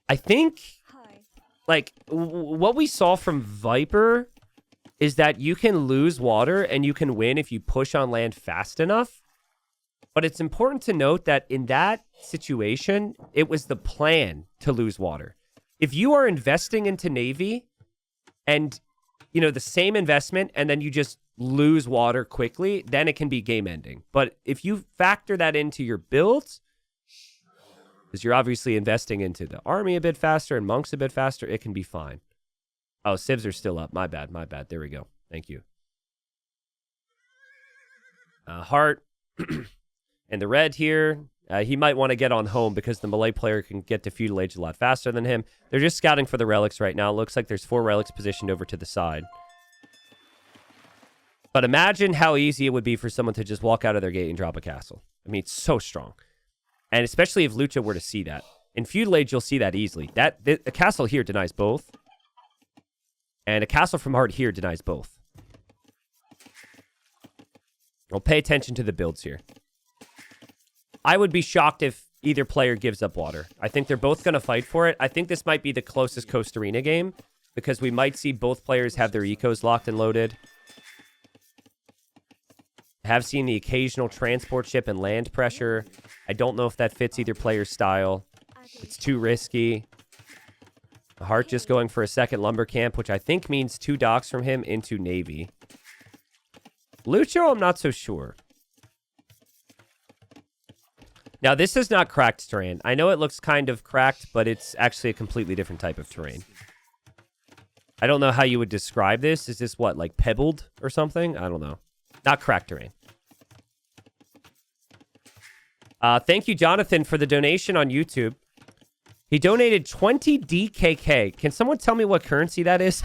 I think, like, what we saw from Viper is that you can lose water and you can win if you push on land fast enough. But But it's important to note that in that situation, it was the plan to lose water. If you are investing into Navy and, the same investment, and then you just lose water quickly, then it can be game ending. But if you factor that into your builds, because you're obviously investing into the army a bit faster and monks a bit faster, it can be fine. Oh, civs are still up. My bad. There we go. Thank you. Hearttt and the red here. He might want to get on home because the Malay player can get to feudal age a lot faster than him. They're just scouting for the relics right now. It looks like there's 4 relics positioned over to the side. But imagine how easy it would be for someone to just walk out of their gate and drop a castle. I mean, it's so strong. And especially if Lucho were to see that. In feudal age, you'll see that easily. A castle here denies both. And a castle from Hearttt here denies both. Well, pay attention to the builds here. I would be shocked if either player gives up water. I think they're both going to fight for it. I think this might be the closest Coast Arena game because we might see both players have their ecos locked and loaded. Have seen the occasional transport ship and land pressure. I don't know if that fits either player's style. It's too risky. Hearttt just going for a second lumber camp, which I think means 2 docks from him into Navy. Lucho, I'm not so sure. Now, this is not cracked terrain. I know it looks kind of cracked, but it's actually a completely different type of terrain. I don't know how you would describe this. Is this what, like pebbled or something? I don't know. Not cracked terrain. Thank you, Jonathan, for the donation on YouTube. He donated 20 DKK. Can someone tell me what currency that is?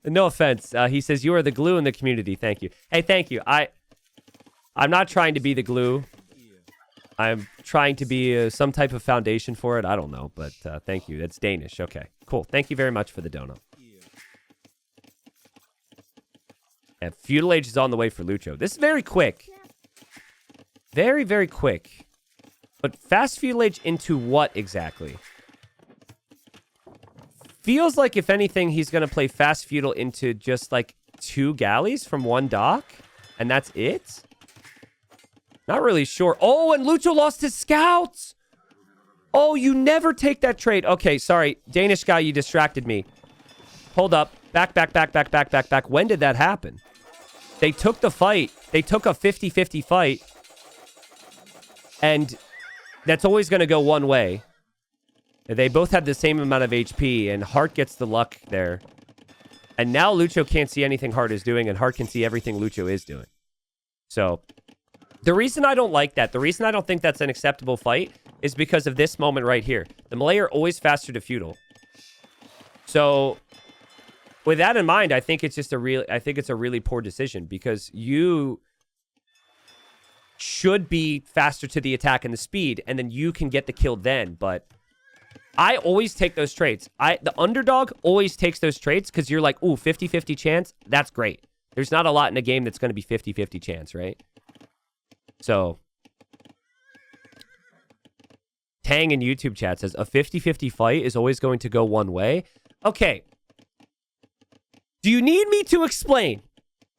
No offense. He says, you are the glue in the community. Thank you. Hey, thank you. I'm not trying to be the glue. I'm trying to be some type of foundation for it. I don't know, but thank you. That's Danish. Okay, cool. Thank you very much for the dono. And feudal age is on the way for Lucho. This is very quick. Very, very quick. But fast feudal age into what exactly? Feels like, if anything, he's going to play fast feudal into just like 2 galleys from 1 dock. And that's it? Not really sure. Oh, and Lucho lost his scouts. Oh, you never take that trade. Okay, sorry. Danish guy, you distracted me. Hold up. Back. When did that happen? They took the fight. They took a 50-50 fight. And that's always going to go one way. They both had the same amount of HP, and Hearttt gets the luck there. And now Lucho can't see anything Hearttt is doing, and Hearttt can see everything Lucho is doing. So, the reason I don't like that, the reason I don't think that's an acceptable fight, is because of this moment right here. The Malay are always faster to feudal. So, with that in mind, I think it's just a really poor decision, because you should be faster to the attack and the speed, and then you can get the kill then. But I always take those traits. The underdog always takes those traits because you're like, ooh, 50-50 chance. That's great. There's not a lot in a game that's going to be 50-50 chance, right? So, Tang in YouTube chat says, a 50-50 fight is always going to go one way. Okay. Do you need me to explain?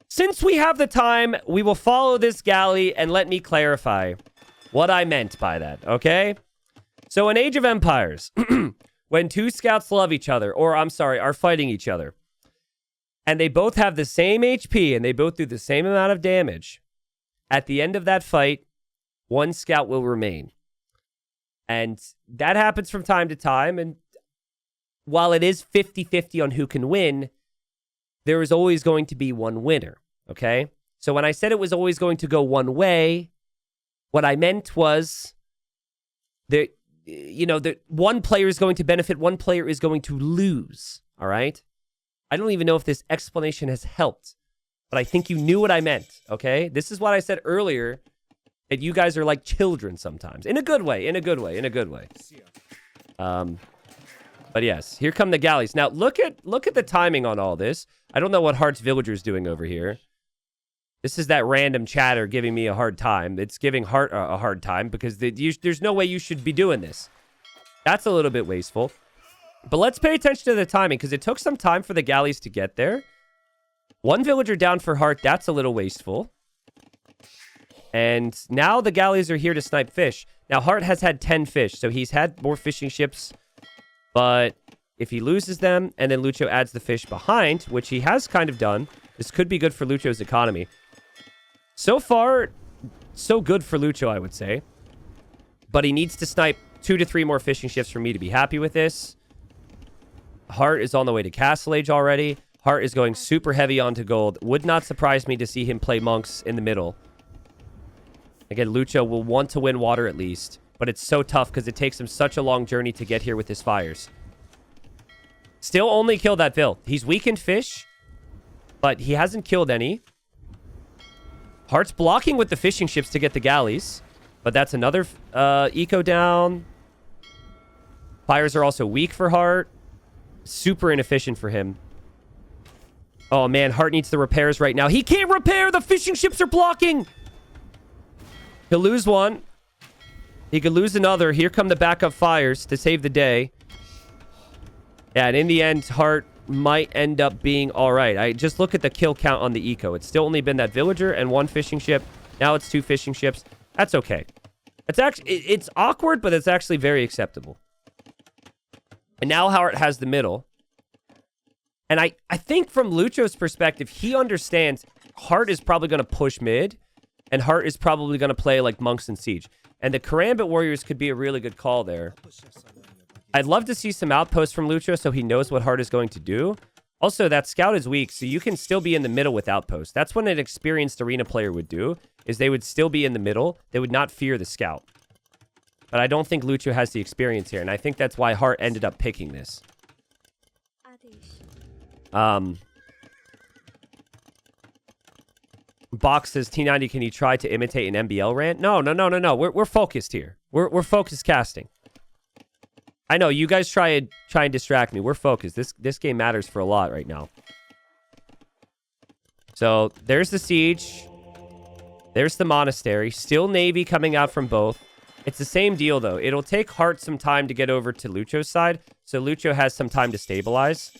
Since we have the time, we will follow this galley and let me clarify what I meant by that, okay? So in Age of Empires, when 2 scouts love each other, or I'm sorry, are fighting each other, and they both have the same HP and they both do the same amount of damage, at the end of that fight, 1 scout will remain. And that happens from time to time, and while it is 50-50 on who can win, there is always going to be one winner, okay? So when I said it was always going to go one way, what I meant was that, one player is going to benefit, one player is going to lose, all right? I don't even know if this explanation has helped, but I think you knew what I meant, okay? This is what I said earlier, that you guys are like children sometimes. In a good way, in a good way, in a good way. But yes, here come the galleys. Now, look at the timing on all this. I don't know what Heartt's villager's doing over here. This is that random chatter giving me a hard time. It's giving Hearttt a hard time because there's no way you should be doing this. That's a little bit wasteful. But let's pay attention to the timing because it took some time for the galleys to get there. 1 villager down for Hearttt. That's a little wasteful. And now the galleys are here to snipe fish. Now, Hearttt has had 10 fish, so he's had more fishing ships. But if he loses them, and then Lucho adds the fish behind, which he has kind of done, this could be good for Lucho's economy. So far, so good for Lucho, I would say. But he needs to snipe 2 to 3 more fishing ships for me to be happy with this. Hearttt is on the way to Castle Age already. Hearttt is going super heavy onto gold. Would not surprise me to see him play monks in the middle. Again, Lucho will want to win water at least. But it's so tough because it takes him such a long journey to get here with his fires. Still only killed that Vil. He's weakened fish, but he hasn't killed any. Heartt's blocking with the fishing ships to get the galleys. But that's another eco down. Fires are also weak for Hearttt. Super inefficient for him. Oh, man. Hearttt needs the repairs right now. He can't repair. The fishing ships are blocking. He'll lose one. He could lose another. Here come the backup fires to save the day. Yeah, and in the end, Hearttt might end up being all right. I just look at the kill count on the eco. It's still only been that villager and 1 fishing ship. Now it's 2 fishing ships. That's okay. It's actually it's awkward, but it's actually very acceptable. And now Hearttt has the middle. And I think from Lucho's perspective, he understands Hearttt is probably going to push mid. And Hearttt is probably going to play like monks and siege. And the Karambit warriors could be a really good call there. I'd love to see some outposts from Lucho so he knows what Hearttt is going to do. Also, that scout is weak, so you can still be in the middle with outposts. That's what an experienced arena player would do, is they would still be in the middle. They would not fear the scout. But I don't think Lucho has the experience here, and I think that's why Hearttt ended up picking this. Box says, T90, can you try to imitate an MBL rant? No. We're focused here. We're focused casting. I know, you guys try and distract me. We're focused. This game matters for a lot right now. So, there's the siege. There's the monastery. Still Navy coming out from both. It's the same deal, though. It'll take Hearttt some time to get over to Lucho's side, so Lucho has some time to stabilize.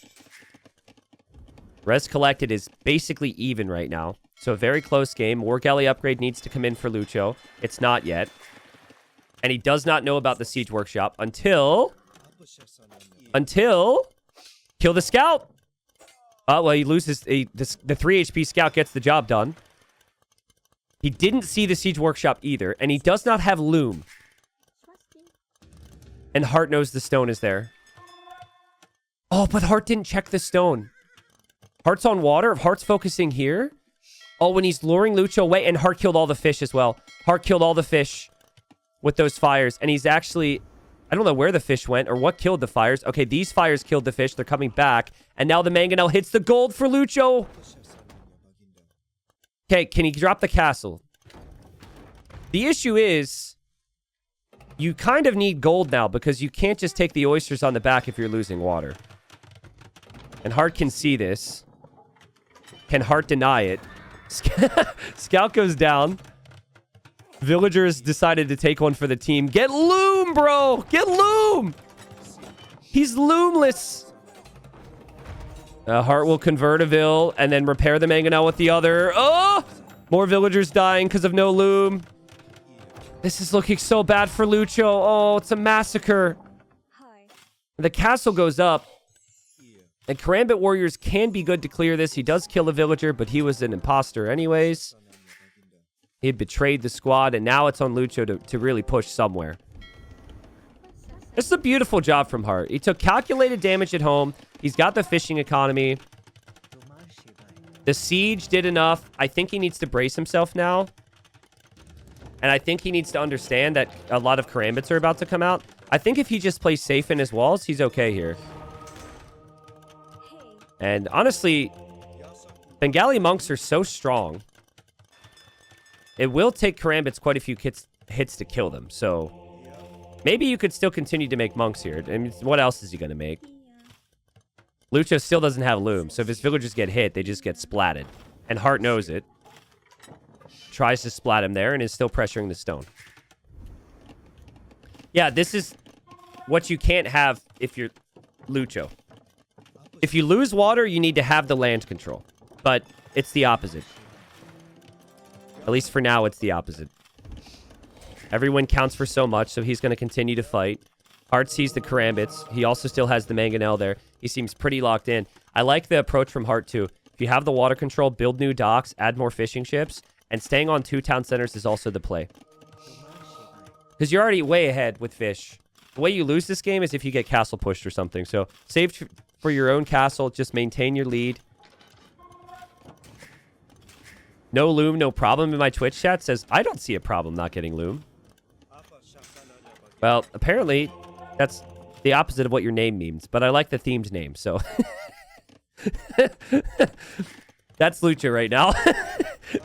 Res collected is basically even right now. So, a very close game. War Galley upgrade needs to come in for Lucho. It's not yet. And he does not know about the siege workshop until kill the scout. Oh, well, he loses the 3 HP scout gets the job done. He didn't see the siege workshop either, and he does not have loom. And Hearttt knows the stone is there. Oh, but Hearttt didn't check the stone. Heartt's on water. If Heartt's focusing here. Oh, when he's luring Lucho away, and Hearttt killed all the fish as well. Hearttt killed all the fish with those fires, and he's actually, I don't know where the fish went or what killed the fires. Okay, these fires killed the fish. They're coming back, and now the mangonel hits the gold for Lucho. Okay, can he drop the castle? The issue is, you kind of need gold now because you can't just take the oysters on the back if you're losing water. And Hearttt can see this. Can Hearttt deny it? Scout goes down. Villagers decided to take one for the team. Get loom, bro! Get loom! He's loomless. Hearttt will convert a Vil and then repair the mangonel with the other. Oh! More villagers dying because of no loom. This is looking so bad for Lucho. Oh, it's a massacre. The castle goes up. And Karambit warriors can be good to clear this. He does kill a villager, but he was an imposter anyways. He had betrayed the squad, and now it's on Lucho to really push somewhere. This is a beautiful job from Hearttt. He took calculated damage at home. He's got the fishing economy. The siege did enough. I think he needs to brace himself now. And I think he needs to understand that a lot of Karambits are about to come out. I think if he just plays safe in his walls, he's okay here. And honestly, Bengali monks are so strong. It will take Karambits quite a few hits to kill them. So maybe you could still continue to make monks here. I mean, what else is he going to make? Lucho still doesn't have loom. So if his villagers get hit, they just get splatted. And Hearttt knows it. Tries to splat him there and is still pressuring the stone. Yeah, this is what you can't have if you're Lucho. If you lose water, you need to have the land control. But it's the opposite. At least for now, it's the opposite. Every win counts for so much, so he's going to continue to fight. Hearttt sees the Karambits. He also still has the Mangonel there. He seems pretty locked in. I like the approach from Hearttt, too. If you have the water control, build new docks, add more fishing ships, and staying on 2 town centers is also the play. Because you're already way ahead with fish. The way you lose this game is if you get castle pushed or something. So save for your own castle. Just maintain your lead. No loom, no problem in my Twitch chat says, I don't see a problem not getting loom. Well, apparently, that's the opposite of what your name means. But I like the themed name, so... That's Lucho right now.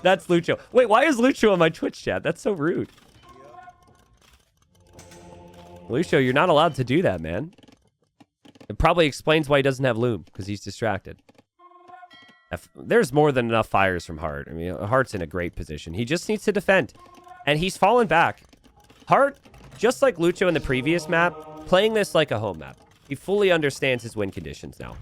That's Lucho. Wait, why is Lucho on my Twitch chat? That's so rude. Lucho, you're not allowed to do that, man. It probably explains why he doesn't have loom, because he's distracted. There's more than enough fires from Hearttt. I mean, Heartt's in a great position. He just needs to defend. And he's fallen back. Hearttt, just like Lucho in the previous map, playing this like a home map. He fully understands his win conditions now.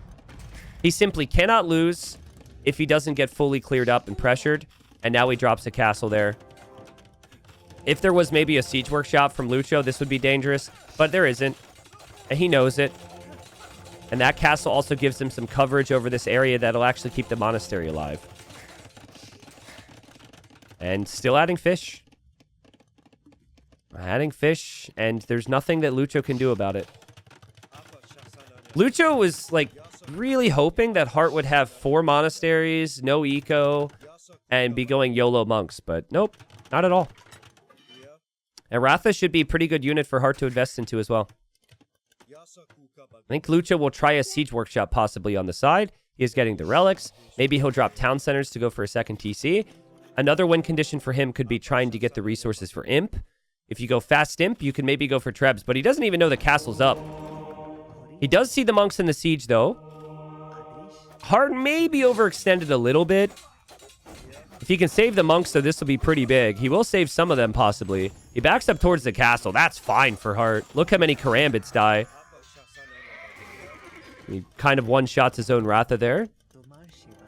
He simply cannot lose if he doesn't get fully cleared up and pressured. And now he drops a castle there. If there was maybe a siege workshop from Lucho, this would be dangerous. But there isn't. And he knows it. And that castle also gives him some coverage over this area that'll actually keep the monastery alive. And still adding fish. Adding fish, and there's nothing that Lucho can do about it. Lucho was, like, really hoping that Hearttt would have 4 monasteries, no eco, and be going YOLO monks. But nope, not at all. And Ratha should be a pretty good unit for Hearttt to invest into as well. I think Lucho will try a siege workshop possibly on the side. He is getting the relics. Maybe he'll drop town centers to go for a second TC. Another win condition for him could be trying to get the resources for Imp. If you go fast Imp, you can maybe go for Trebs, but he doesn't even know the castle's up. He does see the monks in the siege, though. Hearttt may be overextended a little bit. If he can save the monks, though, this will be pretty big. He will save some of them, possibly. He backs up towards the castle. That's fine for Hearttt. Look how many Karambits die. He kind of one-shots his own Ratha there.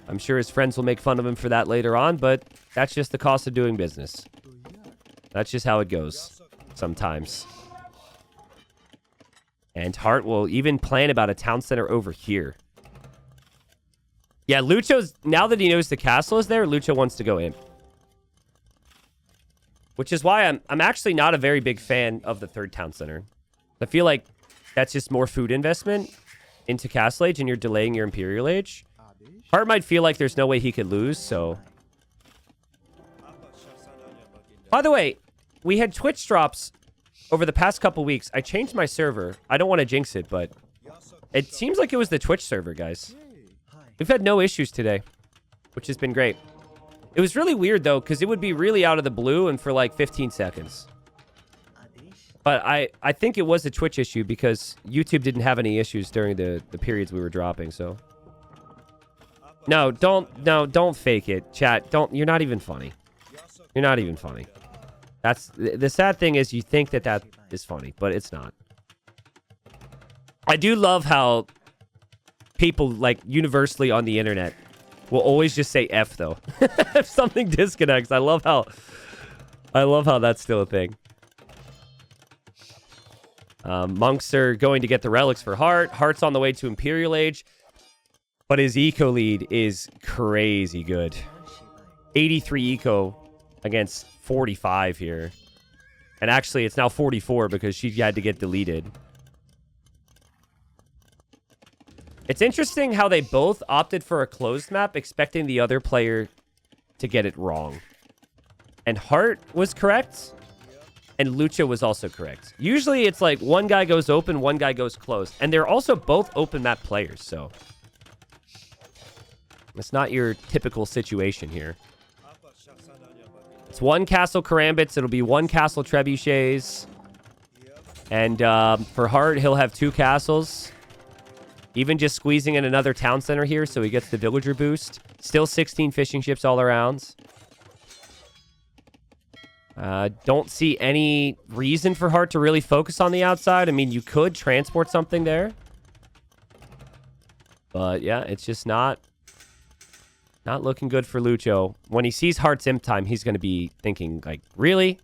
I'm sure his friends will make fun of him for that later on, but that's just the cost of doing business. That's just how it goes sometimes. And Hearttt will even plan about a town center over here. Yeah, Lucho's, now that he knows the castle is there, Lucho wants to go in. Which is why I'm actually not a very big fan of the 3rd town center. I feel like that's just more food investment into Castle Age, and you're delaying your Imperial Age. Hearttt might feel like there's no way he could lose, so... By the way, we had Twitch drops over the past couple weeks. I changed my server. I don't want to jinx it, but it seems like it was the Twitch server, guys. We've had no issues today, which has been great. It was really weird, though, because it would be really out of the blue and for like 15 seconds. But I think it was a Twitch issue because YouTube didn't have any issues during the periods we were dropping, so... No, don't fake it, chat. You're not even funny. You're not even funny. That's the sad thing is you think that is funny, but it's not. I do love how people, like, universally on the internet will always just say F, though. If something disconnects, I love how that's still a thing. Monks are going to get the relics for Hearttt. Heartt's on the way to Imperial Age. But his eco lead is crazy good. 83 eco against 45 here. And actually, it's now 44 because she had to get deleted. It's interesting how they both opted for a closed map, expecting the other player to get it wrong. And Hearttt was correct. And Lucho was also correct. Usually, it's like one guy goes open, one guy goes closed. And they're also both open map players, so... It's not your typical situation here. It's 1 castle Karambits. It'll be 1 castle Trebuchets. And for Hearttt, he'll have 2 castles. Even just squeezing in another town center here so he gets the villager boost. Still 16 fishing ships all around. Don't see any reason for Hearttt to really focus on the outside. I mean, you could transport something there. But yeah, it's just not Not looking good for Lucho. When he sees Heartt's imp time, he's going to be thinking, like, really?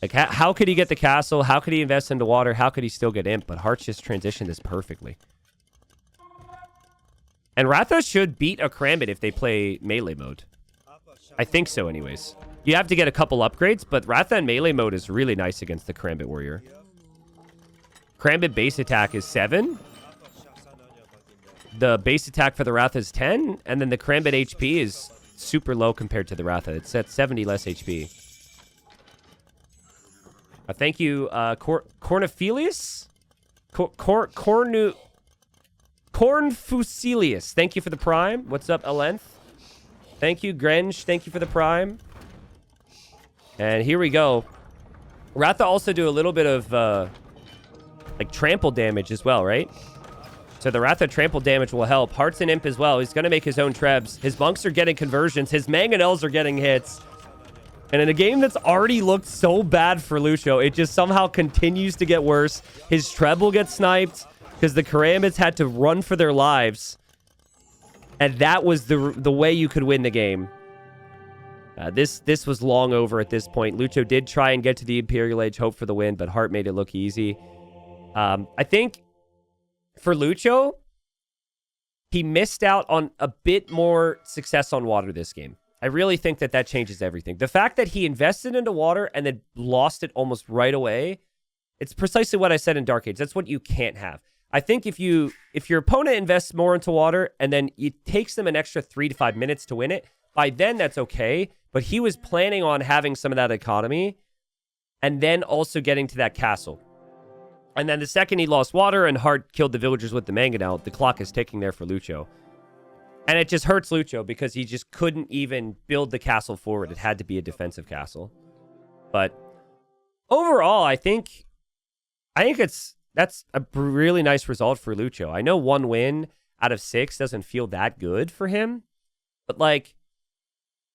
Like, how could he get the castle? How could he invest into water? How could he still get imp? But Heartt's just transitioned this perfectly. And Ratha should beat a Karambit if they play melee mode. I think so anyways. You have to get a couple upgrades, but Ratha in melee mode is really nice against the Karambit warrior. Karambit base attack is 7. The base attack for the Ratha is 10. And then the Karambit HP is super low compared to the Ratha. It's at 70 less HP. Thank you, Cornifilius? Cornfusilius. Thank you for the prime. What's up, Alenth? Thank you, Grenge. Thank you for the prime. And here we go. Ratha also do a little bit of, like, trample damage as well, right? So the Ratha trample damage will help. Heartt's an imp as well. He's going to make his own trebs. His monks are getting conversions. His mangonels are getting hits. And in a game that's already looked so bad for Lucho, it just somehow continues to get worse. His treble gets sniped because the Karambits had to run for their lives. And that was the way you could win the game. This was long over at this point. Lucho did try and get to the Imperial Age, hope for the win, but Heartt made it look easy. I think for Lucho, he missed out on a bit more success on water this game. I really think that changes everything. The fact that he invested into water and then lost it almost right away, it's precisely what I said in Dark Age. That's what you can't have. I think if your opponent invests more into water and then it takes them an extra 3 to 5 minutes to win it, by then that's okay. But he was planning on having some of that economy and then also getting to that castle. And then the second he lost water and Heartt killed the villagers with the mangonel, the clock is ticking there for Lucho. And it just hurts Lucho because he just couldn't even build the castle forward. It had to be a defensive castle. But overall, I think that's a really nice result for Lucho. I know 1 win out of 6 doesn't feel that good for him. But, like,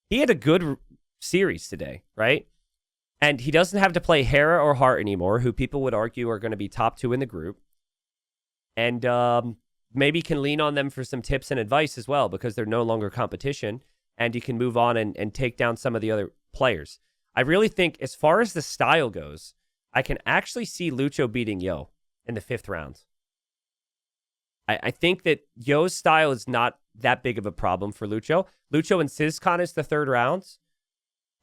he had a good series today, right? And he doesn't have to play Hera or Heartt anymore, who people would argue are going to be top 2 in the group. And maybe can lean on them for some tips and advice as well, because they're no longer competition, and you can move on and take down some of the other players. I really think, as far as the style goes, I can actually see Lucho beating Yo in the 5th round. I think that Yo's style is not that big of a problem for Lucho. Lucho and Sizcon is the 3rd round.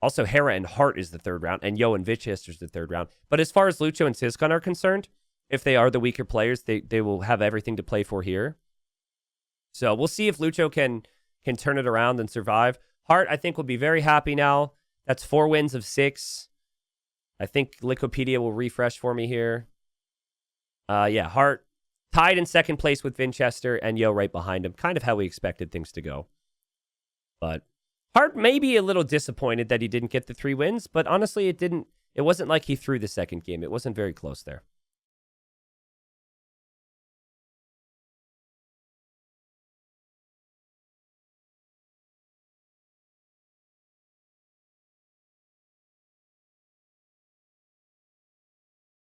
Also, Hera and Heartt is the 3rd round, and Yo and Vichester is the 3rd round. But as far as Lucho and Sizcon are concerned, if they are the weaker players, they will have everything to play for here. So we'll see if Lucho can turn it around and survive. Heartt, I think, will be very happy now. That's 4 wins of 6. I think Licopedia will refresh for me here. Yeah, Heartt tied in 2nd place with Vinchester and Yo right behind him. Kind of how we expected things to go. But Heartt may be a little disappointed that he didn't get the 3 wins, but honestly, it wasn't like he threw the 2nd game. It wasn't very close there.